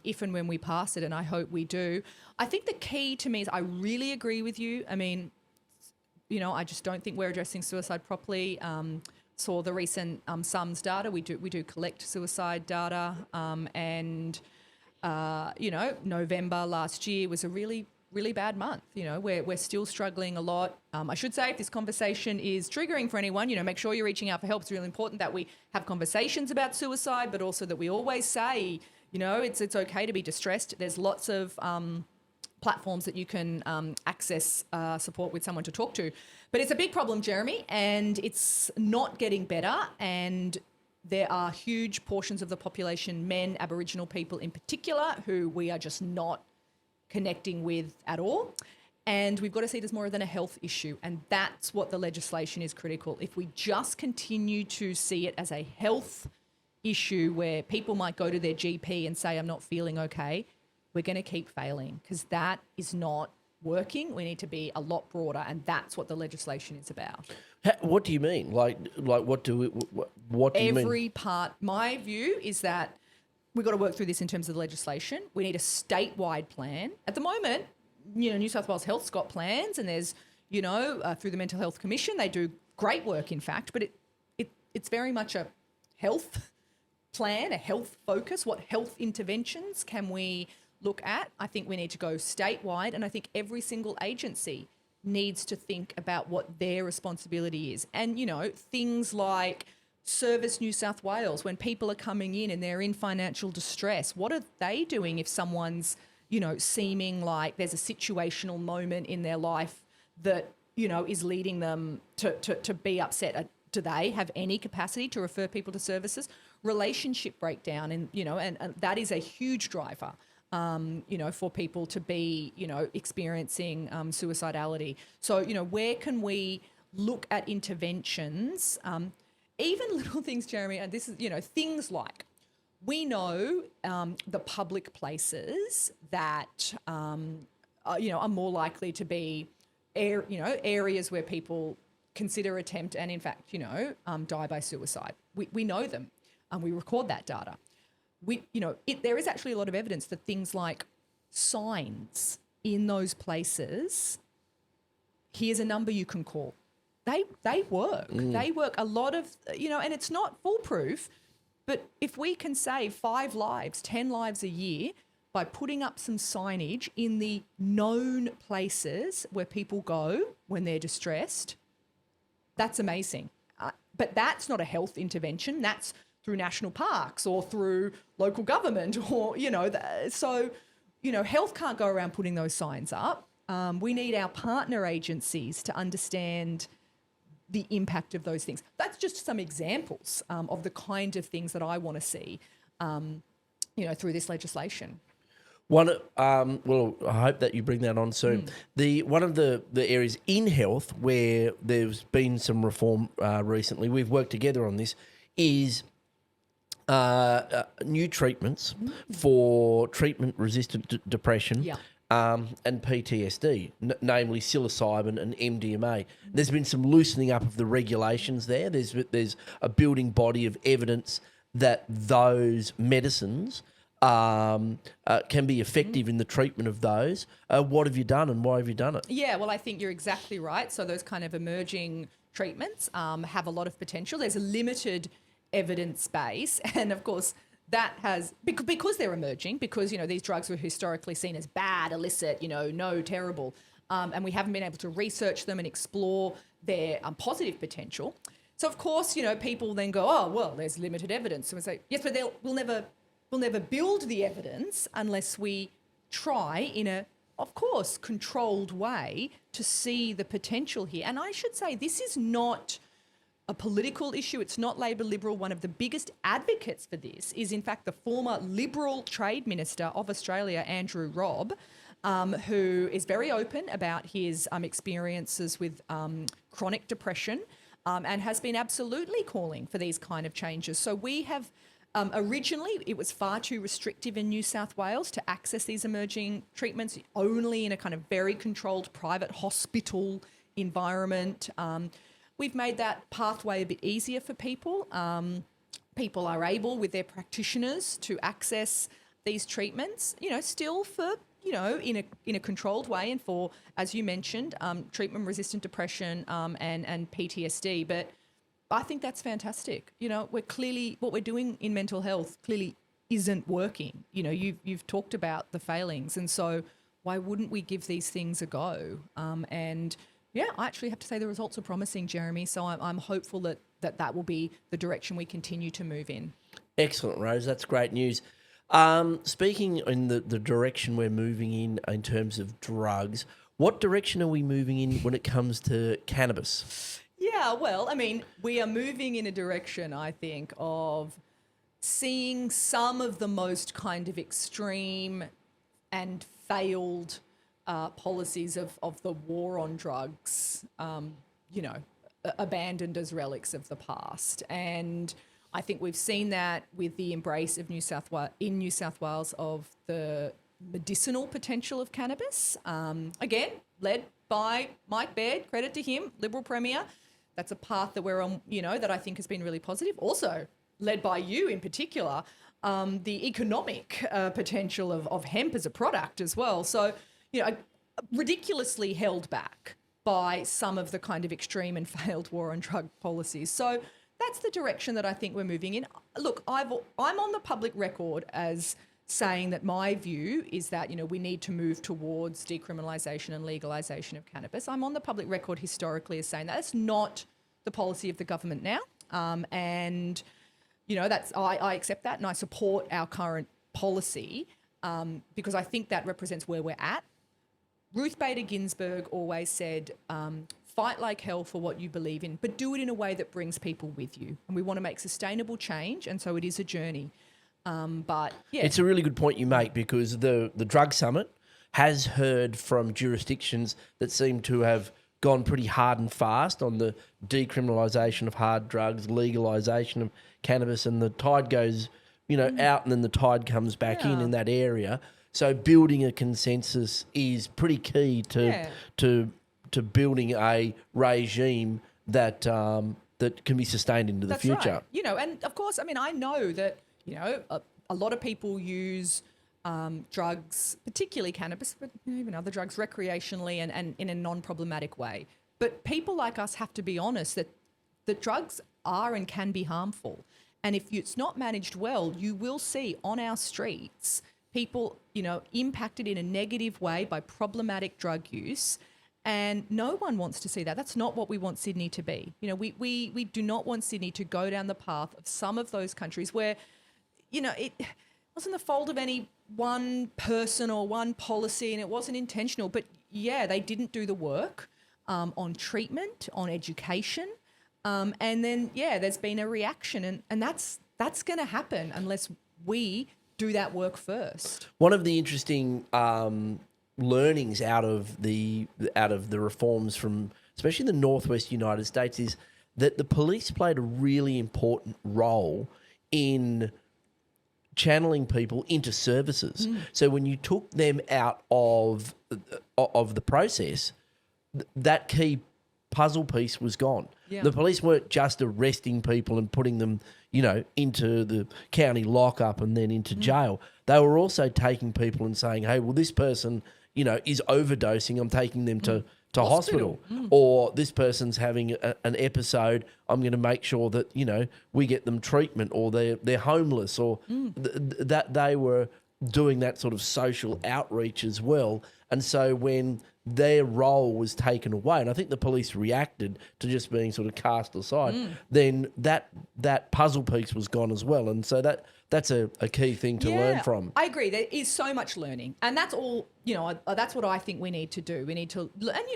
if and when we pass it, and I hope we do. I think the key to me is I really agree with you. I mean, you know, I just don't think we're addressing suicide properly. Saw the recent SUMS data. We do collect suicide data, and you know, November last year was a really bad month. You know, we're still struggling a lot. I should say, if this conversation is triggering for anyone, you know, make sure you're reaching out for help. It's really important that we have conversations about suicide, but also that we always say, you know, it's okay to be distressed. There's lots of platforms that you can access support with someone to talk to. But it's a big problem, Jeremy, and it's not getting better. And there are huge portions of the population, men, Aboriginal people in particular, who we are just not connecting with at all. And we've got to see it as more than a health issue. And that's what the legislation is critical. If we just continue to see it as a health issue where people might go to their GP and say, I'm not feeling okay, we're going to keep failing, because that is not working. We need to be a lot broader, and that's what the legislation is about. What do you mean? Like what do you mean? Every part. My view is that we've got to work through this in terms of the legislation. We need a statewide plan. At the moment, you know, New South Wales Health's got plans, and there's, you know, through the Mental Health Commission, they do great work, in fact, but it's very much a health plan, a health focus. What health interventions can we look at? I think we need to go statewide, and I think every single agency needs to think about what their responsibility is. And, you know, things like Service New South Wales, when people are coming in and they're in financial distress, what are they doing if someone's, you know, seeming like there's a situational moment in their life that, you know, is leading them to be upset? Do they have any capacity to refer people to services? Relationship breakdown, and, you know, and that is a huge driver, you know, for people to be, you know, experiencing suicidality. So, you know, where can we look at interventions? Even little things, Jeremy, and this is, you know, things like, we know the public places that, you know, are more likely to be, areas where people consider attempt and, in fact, you know, die by suicide. We know them, and we record that data. There is actually a lot of evidence that things like signs in those places, here's a number you can call. They work. They work. A lot of, you know, and it's not foolproof, but if we can save 5 lives, 10 lives a year by putting up some signage in the known places where people go when they're distressed, that's amazing. But that's not a health intervention. That's through national parks or through local government, or, you know, so, you know, health can't go around putting those signs up. We need our partner agencies to understand the impact of those things. That's just some examples of the kind of things that I want to see, you know, through this legislation. Well, I hope that you bring that on soon. One of the areas in health where there's been some reform recently, we've worked together on this, is new treatments for treatment-resistant depression. Yeah. And PTSD, namely psilocybin and MDMA. There's been some loosening up of the regulations there. There's a building body of evidence that those medicines can be effective in the treatment of those. What have you done, and why have you done it? Yeah, well, I think you're exactly right. So those kind of emerging treatments have a lot of potential. There's a limited evidence base, and of course, that has, because they're emerging, because, you know, these drugs were historically seen as bad, illicit, you know, no, terrible, and we haven't been able to research them and explore their positive potential. So, of course, you know, people then go, oh, well, there's limited evidence. And we say, yes, but we'll never build the evidence unless we try in a, of course, controlled way to see the potential here. And I should say, this is not a political issue. It's not Labor Liberal. One of the biggest advocates for this is, in fact, the former Liberal Trade Minister of Australia, Andrew Robb, who is very open about his experiences with chronic depression and has been absolutely calling for these kind of changes. So we have originally, it was far too restrictive in New South Wales to access these emerging treatments only in a kind of very controlled private hospital environment. We've made that pathway a bit easier for people. People are able, with their practitioners, to access these treatments, still for, in a controlled way and for, as you mentioned, treatment-resistant depression and PTSD. But I think that's fantastic. We're clearly, what we're doing in mental health clearly isn't working. You've talked about the failings, and so why wouldn't we give these things a go? Yeah, I actually have to say the results are promising, Jeremy. So I'm hopeful that will be the direction we continue to move in. Excellent, Rose. That's great news. Speaking in the direction we're moving in terms of drugs, what direction are we moving in when it comes to cannabis? Yeah, well, I mean, we are moving in a direction, I think, of seeing some of the most kind of extreme and failed policies of the war on drugs, abandoned as relics of the past. And I think we've seen that with the embrace of New South Wales of the medicinal potential of cannabis. Again, led by Mike Baird, credit to him, Liberal Premier. That's a path that we're on, that I think has been really positive. Also led by you in particular, the economic potential of hemp as a product as well. So, ridiculously held back by some of the kind of extreme and failed war on drug policies. So that's the direction that I think we're moving in. Look, I'm on the public record as saying that my view is that, we need to move towards decriminalisation and legalisation of cannabis. I'm on the public record historically as saying that. That's not the policy of the government now. And, I accept that and I support our current policy because I think that represents where we're at. Ruth Bader Ginsburg always said, fight like hell for what you believe in, but do it in a way that brings people with you. And we want to make sustainable change, and so it is a journey. But yeah, it's a really good point you make, because the Drug Summit has heard from jurisdictions that seem to have gone pretty hard and fast on the decriminalisation of hard drugs, legalisation of cannabis, and the tide goes, out, and then the tide comes back in that area. So building a consensus is pretty key to building a regime that that can be sustained into the future. Right. And of course, I mean, I know that a lot of people use drugs, particularly cannabis, but even other drugs, recreationally and in a non-problematic way. But people like us have to be honest that drugs are and can be harmful. And if it's not managed well, you will see on our streets people, impacted in a negative way by problematic drug use. And no one wants to see that. That's not what we want Sydney to be. We do not want Sydney to go down the path of some of those countries where, it wasn't the fault of any one person or one policy and it wasn't intentional. But yeah, they didn't do the work on treatment, on education. And then, there's been a reaction. And that's going to happen unless we do that work first. One of the interesting learnings out of the reforms from especially the Northwest United States is that the police played a really important role in channeling people into services. So when you took them out of the process, that key puzzle piece was gone. Yeah. The police weren't just arresting people and putting them, into the county lockup and then into jail. They were also taking people and saying, hey, well, this person, is overdosing. I'm taking them to hospital. Or this person's having an episode. I'm going to make sure that, we get them treatment, or they're homeless, or that they were doing that sort of social outreach as well. And so when their role was taken away, and I think the police reacted to just being sort of cast aside, then that puzzle piece was gone as well. And so that's a key thing to learn from. I agree. There is so much learning. And that's all, that's what I think we need to do. We need to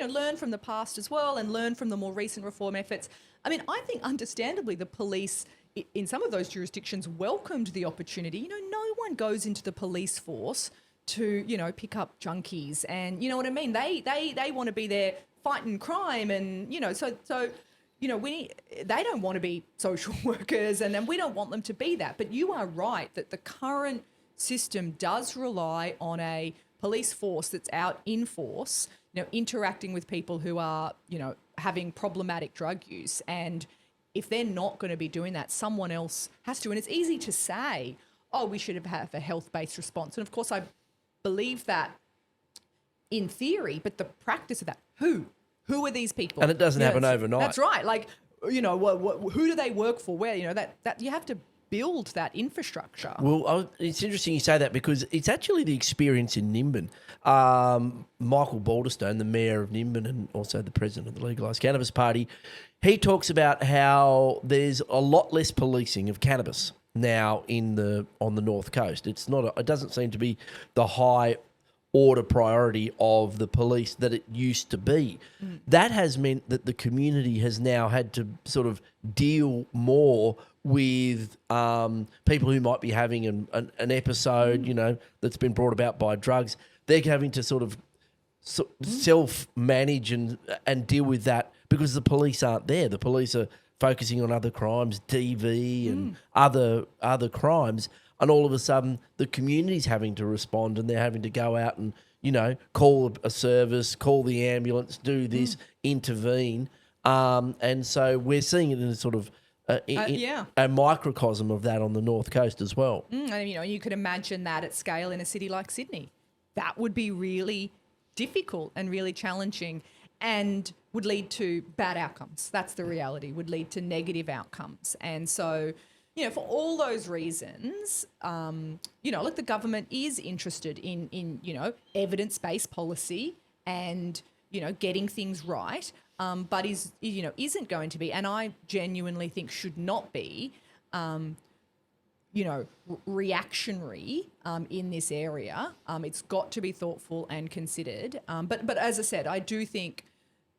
learn from the past as well and learn from the more recent reform efforts. I mean, I think understandably the police in some of those jurisdictions welcomed the opportunity. You know, no one goes into the police force to, you know, pick up junkies, and you know what I mean? They want to be there fighting crime, and you know, so you know, they don't want to be social workers, and then we don't want them to be that. But you are right that the current system does rely on a police force that's out in force, you know, interacting with people who are, you know, having problematic drug use. And if they're not going to be doing that, someone else has to. And it's easy to say, oh, we should have a health-based response. And of course, I believe that in theory, but the practice of that, who are these people? And it doesn't happen overnight. That's right. Like, you know, who do they work for? Where, you know, that you have to build that infrastructure. Well, it's interesting you say that because it's actually the experience in Nimbin. Michael Balderstone, the mayor of Nimbin and also the president of the Legalised Cannabis Party, he talks about how there's a lot less policing of cannabis now on the North Coast. It doesn't seem to be the high order priority of the police that it used to be. That has meant that the community has now had to sort of deal more with people who might be having an episode, you know, that's been brought about by drugs. They're having to sort of self-manage and deal with that because the police aren't there. The police are focusing on other crimes, DV and other crimes. And all of a sudden, the community's having to respond, and they're having to go out and, you know, call a service, call the ambulance, do this, intervene. And so we're seeing it in a sort of a microcosm of that on the North Coast as well. And, you know, you could imagine that at scale in a city like Sydney. That would be really difficult and really challenging and would lead to bad outcomes. That's the reality, would lead to negative outcomes. And so, you know, for all those reasons, you know, look, the government is interested in you know, evidence-based policy and, you know, getting things right, but isn't going to be, and I genuinely think should not be, you know, reactionary in this area. It's got to be thoughtful and considered. But as I said, I do think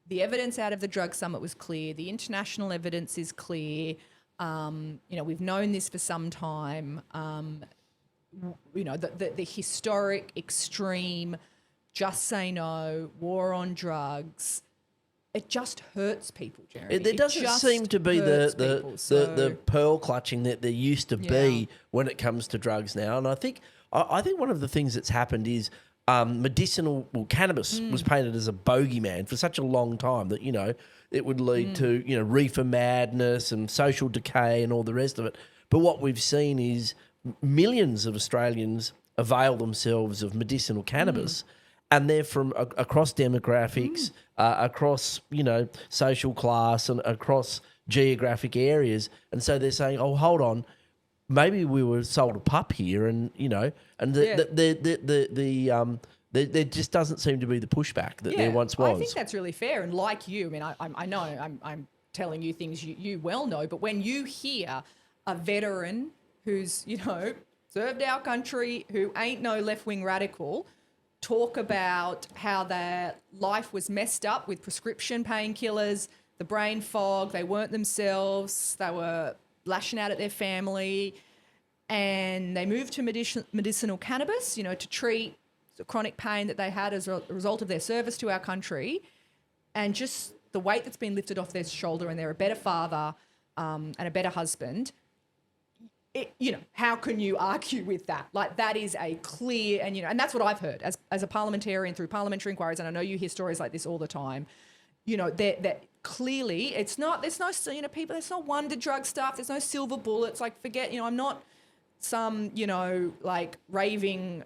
the evidence out of the drug summit was clear. The international evidence is clear. You know, we've known this for some time. You know, the historic, extreme, just say no, war on drugs, it just hurts people, Jeremy. There doesn't seem to be the pearl clutching that there used to be when it comes to drugs now. And I think one of the things that's happened is cannabis was painted as a bogeyman for such a long time that, you know, it would lead to, you know, reefer madness and social decay and all the rest of it. But what we've seen is millions of Australians avail themselves of medicinal cannabis, and they're from across demographics, across, you know, social class and across geographic areas. And so they're saying, oh, hold on, maybe we were sold a pup here, and, you know, and there just doesn't seem to be the pushback that there once was. I think that's really fair. And like you, I mean, I know I'm telling you things you well know, but when you hear a veteran who's, you know, served our country, who ain't no left-wing radical, talk about how their life was messed up with prescription painkillers, the brain fog, they weren't themselves, they were lashing out at their family, and they moved to medicinal cannabis, you know, to treat the chronic pain that they had as a result of their service to our country, and just the weight that's been lifted off their shoulder, and they're a better father and a better husband. You know, how can you argue with that? Like, that is a clear, and, you know, and that's what I've heard as a parliamentarian through parliamentary inquiries, and I know you hear stories like this all the time. You know, that clearly there's no, you know, people, there's no wonder drug stuff, there's no silver bullets. Like, forget, you know, I'm not some, you know, like raving,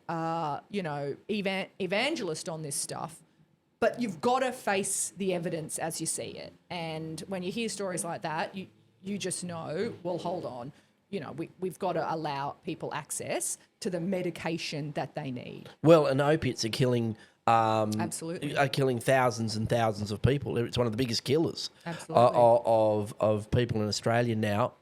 you know, evangelist on this stuff, but you've got to face the evidence as you see it. And when you hear stories like that, you just know, well, hold on. You know, we've got to allow people access to the medication that they need. Well, and opiates are killing absolutely are killing thousands and thousands of people. It's one of the biggest killers absolutely of people in Australia now.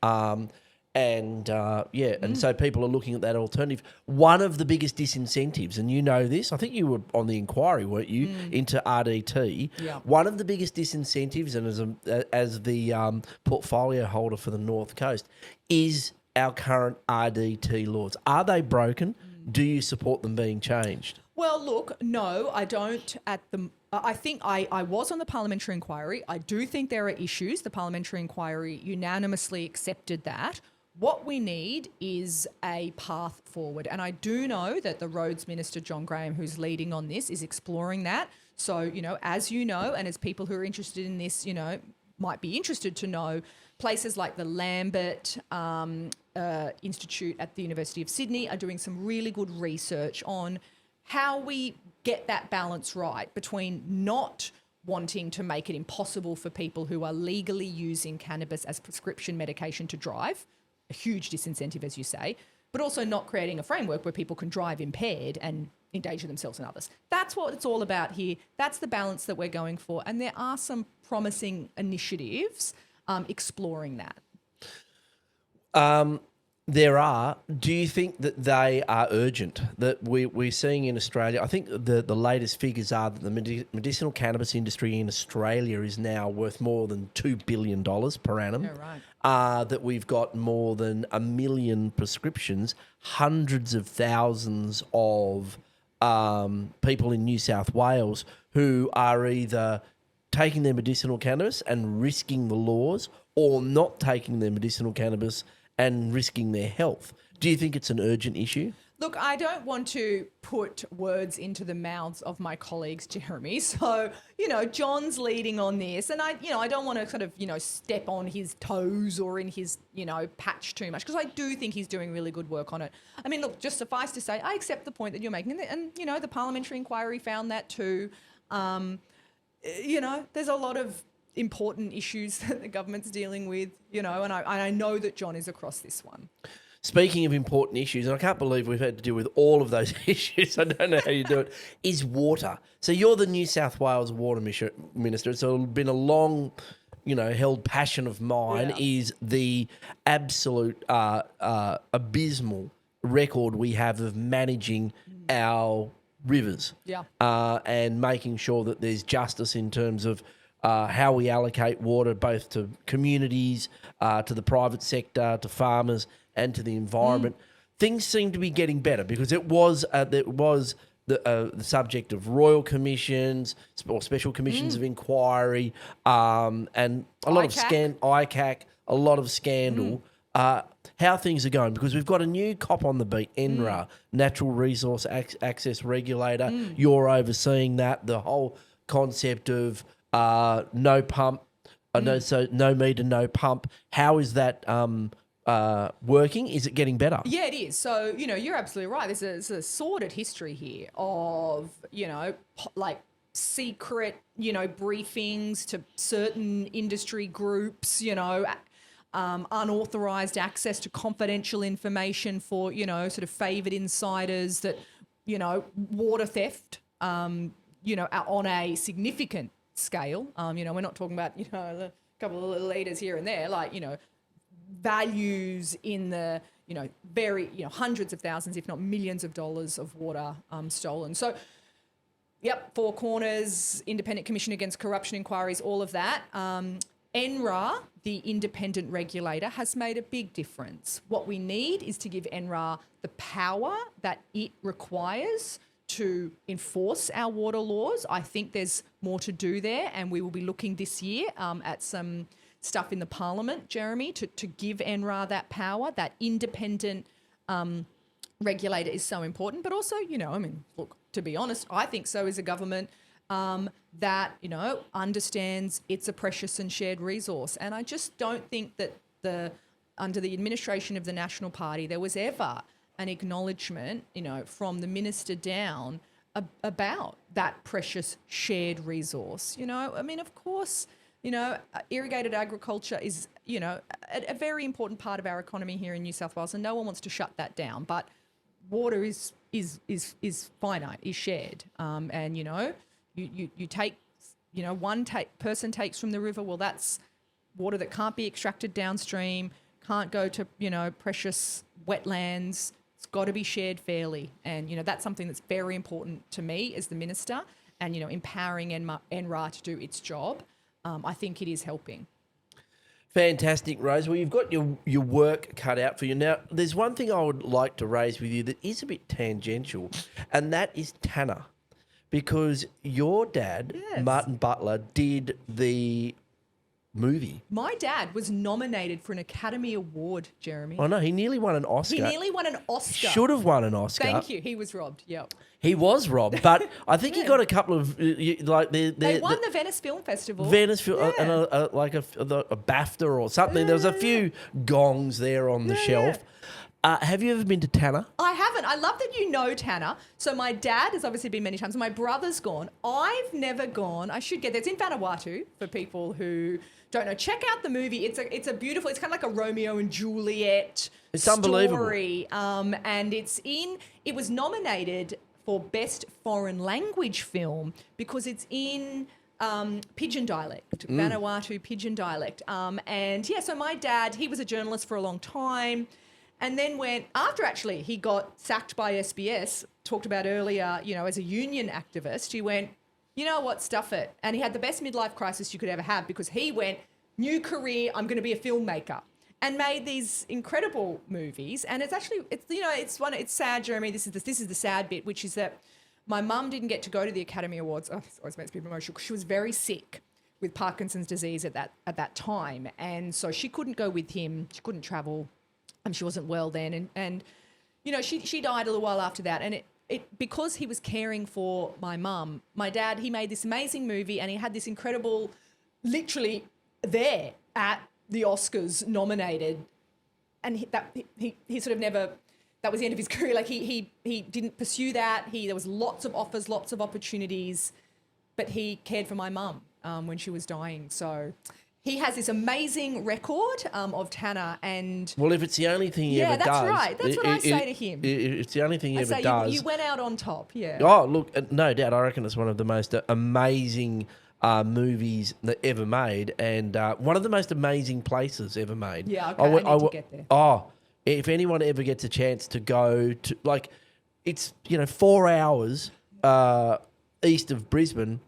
And and so people are looking at that alternative. One of the biggest disincentives, and you know this, I think you were on the inquiry, weren't you, into RDT? Yeah. One of the biggest disincentives, and as the portfolio holder for the North Coast, is our current RDT laws. Are they broken? Do you support them being changed? Well, look, no, I don't. I think I was on the parliamentary inquiry. I do think there are issues. The parliamentary inquiry unanimously accepted that. What we need is a path forward. And I do know that the Roads Minister, John Graham, who's leading on this, is exploring that. So, as you know, and as people who are interested in this, might be interested to know, places like the Lambert Institute at the University of Sydney are doing some really good research on how we get that balance right between not wanting to make it impossible for people who are legally using cannabis as prescription medication to drive, a huge disincentive, as you say, but also not creating a framework where people can drive impaired and endanger themselves and others. That's what it's all about here. That's the balance that we're going for. And there are some promising initiatives exploring that. There are. Do you think that they are urgent? That we're seeing in Australia, I think the latest figures are that the medicinal cannabis industry in Australia is now worth more than $2 billion per annum. Yeah, right. That we've got more than 1 million prescriptions, hundreds of thousands of people in New South Wales who are either taking their medicinal cannabis and risking the laws, or not taking their medicinal cannabis and risking their health. Do you think it's an urgent issue? Look, I don't want to put words into the mouths of my colleagues, Jeremy. So, John's leading on this, and I don't want to sort of, step on his toes or in his, patch too much, because I do think he's doing really good work on it. I mean, look, just suffice to say, I accept the point that you're making, and the parliamentary inquiry found that too. There's a lot of important issues that the government's dealing with, and I know that John is across this one. Speaking of important issues, and I can't believe we've had to deal with all of those issues, I don't know how you do it, is water. So you're the New South Wales Water Minister. So it's been a long, held passion of mine, is the absolute abysmal record we have of managing our rivers. Yeah. And making sure that there's justice in terms of how we allocate water, both to communities, to the private sector, to farmers, and to the environment. Things seem to be getting better, because it was the subject of royal commissions or special commissions of inquiry, and a lot of ICAC, a lot of scandal. How things are going, because we've got a new cop on the beat, NRA, Natural Resource Access Regulator. You're overseeing that, the whole concept of no pump, no meter, no pump. How is that working? Is it getting better? Yeah, it is. So, you're absolutely right. There's a sordid history here of, like secret, briefings to certain industry groups, unauthorized access to confidential information for, sort of favoured insiders, that, water theft, on a significant scale. We're not talking about, a couple of litres here and there, like, values in the, very, hundreds of thousands, if not millions of dollars of water stolen. So, yep, Four Corners, Independent Commission Against Corruption inquiries, all of that. NRA, the independent regulator, has made a big difference. What we need is to give NRA the power that it requires to enforce our water laws. I think there's more to do there, and we will be looking this year at some stuff in the Parliament, Jeremy, to give NRA that power. That independent regulator is so important, but also, look, to be honest, I think so is a government that, understands it's a precious and shared resource. And I just don't think that under the administration of the National Party, there was ever an acknowledgement, from the minister down about that precious shared resource. Of course, irrigated agriculture is, a very important part of our economy here in New South Wales, and no one wants to shut that down. But water is finite, is shared, and you take, one person takes from the river. Well, that's water that can't be extracted downstream, can't go to, precious wetlands. It's got to be shared fairly. And, that's something that's very important to me as the minister and, empowering NRA to do its job. I think it is helping. Fantastic, Rose. Well, you've got your work cut out for you. Now, there's one thing I would like to raise with you that is a bit tangential, and that is Tanner. Because your dad, Yes. Martin Butler, did the movie. My dad was nominated for an Academy Award, Jeremy. I know, he nearly won an Oscar. He nearly won an Oscar. Should have won an Oscar. Thank you. He was robbed. Yep. He was robbed, but I think he got a couple of they won the Venice Film Festival. Venice Film Yeah. and a BAFTA or something. There was a few gongs there on the shelf. Have you ever been to Tanner? I haven't. I love that you know Tanner. So my dad has obviously been many times. My brother's gone. I've never gone. I should get there. It's in Vanuatu for people who don't know. Check out the movie. It's a beautiful. It's kind of like a Romeo and Juliet. It's unbelievable. Story. And it was nominated for Best Foreign Language Film because it's in Pidgin dialect, Vanuatu Pidgin dialect. So my dad, he was a journalist for a long time. And then after actually he got sacked by SBS, talked about earlier, as a union activist, he went, you know what, stuff it. And he had the best midlife crisis you could ever have because he went, new career, I'm going to be a filmmaker, and made these incredible movies. And it's sad, Jeremy. This is the sad bit, which is that my mum didn't get to go to the Academy Awards. Oh, this always makes me emotional because she was very sick with Parkinson's disease at that time, and so she couldn't go with him. She couldn't travel. She wasn't well then, and she died a little while after that. And it because he was caring for my mum, my dad, he made this amazing movie, and he had this incredible, literally there at the Oscars nominated, and he sort of never. That was the end of his career. Like he didn't pursue that. There was lots of offers, lots of opportunities, but he cared for my mum when she was dying. So. He has this amazing record of Tanner, and well, if it's the only thing he ever does, that's right. That's what I say to him. It's the only thing he ever does. You went out on top, yeah. Oh, look, no doubt. I reckon it's one of the most amazing movies that ever made, and one of the most amazing places ever made. Yeah, okay, I need to get there. Oh, if anyone ever gets a chance to go to, like, it's 4 hours east of Brisbane,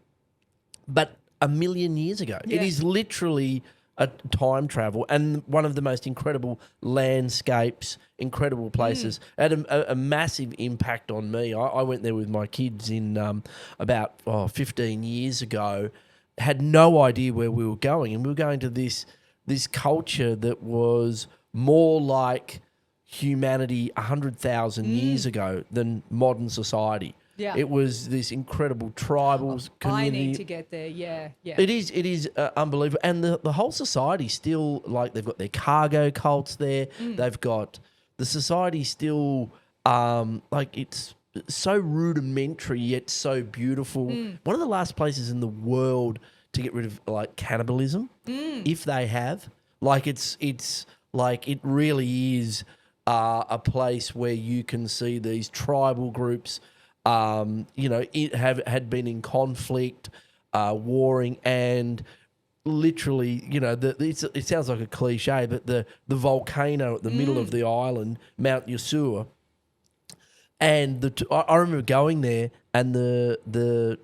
but a million years ago. Yeah. It is literally a time travel and one of the most incredible landscapes, incredible places. It had a massive impact on me. I went there with my kids in about 15 years ago, had no idea where we were going, and we were going to this culture that was more like humanity 100,000 years ago than modern society. Yeah. It was this incredible tribal community. I need to get there, yeah. It is unbelievable. And the whole society still, like, they've got their cargo cults there. They've got, the society still, like, it's so rudimentary yet so beautiful. One of the last places in the world to get rid of, like, cannibalism, if they have. Like, it's like, it really is a place where you can see these tribal groups it had been in conflict, warring, and literally, it sounds like a cliche, but the volcano at the middle of the island, Mount Yasur, and I remember going there, and the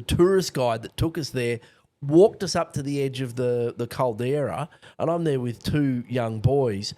tourist guide that took us there walked us up to the edge of the caldera, and I'm there with two young boys,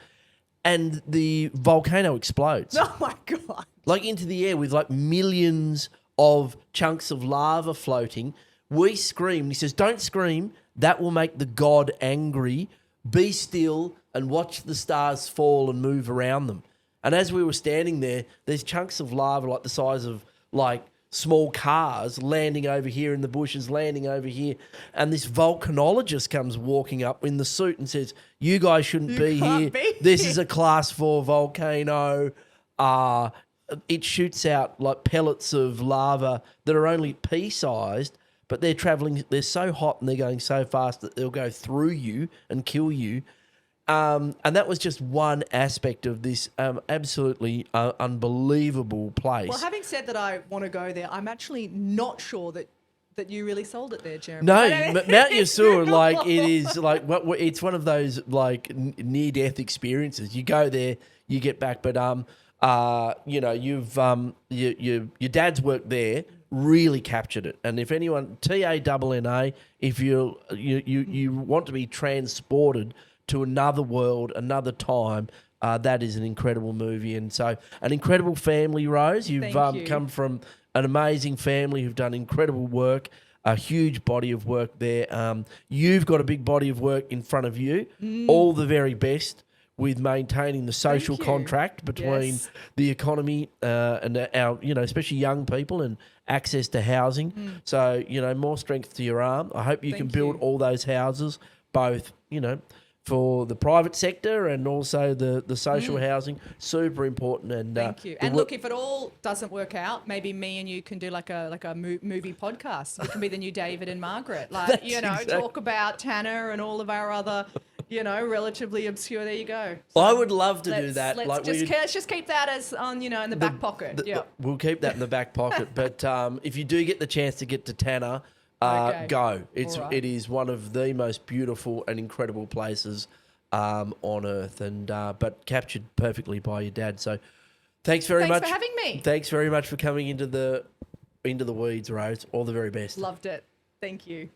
and the volcano explodes. Oh my God. Like into the air with like millions of chunks of lava floating. We scream. He says, don't scream. That will make the god angry. Be still and watch the stars fall and move around them. And as we were standing there, there's chunks of lava like the size of like small cars landing over here in the bushes, landing over here. And this volcanologist comes walking up in the suit and says, you guys shouldn't be here. This is a class 4 volcano. It shoots out like pellets of lava that are only pea-sized, but they're so hot and they're going so fast that they'll go through you and kill you. And that was just one aspect of this absolutely unbelievable place. Well, having said that I want to go there, I'm actually not sure that that you really sold it there, Jeremy. No, Mount Yasur, like it is like it's one of those like near death experiences. You go there, you get back, but you know, your dad's work there really captured it. And if anyone TANNA, if you want to be transported to another world, another time. That is an incredible movie, and so an incredible family, Rose. You've Thank you. come from an amazing family who've done incredible work, a huge body of work there. You've got a big body of work in front of you. All the very best with maintaining the social you. contract between Yes. the economy and our, you know, especially young people and access to housing. So, you know, more strength to your arm. I hope you can Thank build you. all those houses, both, you know, for the private sector and also the social housing, super important. And Thank you. And look, if it all doesn't work out, maybe me and you can do like a movie podcast. We can be the new David and Margaret, like That's you know, exact- talk about Tanner and all of our other, you know, relatively obscure. There you go. I would love to do Let's- that. Let's Like let's just keep that as on, you know, in the back pocket. Yeah. we'll keep that in the back pocket. But if you do get the chance to get to Tanner, Okay. go. It's All right. it is one of the most beautiful and incredible places on earth, and but captured perfectly by your dad. So thanks very much Thanks for having me. Thanks very much for coming into the weeds, Rose. All the very best. Loved it. Thank you.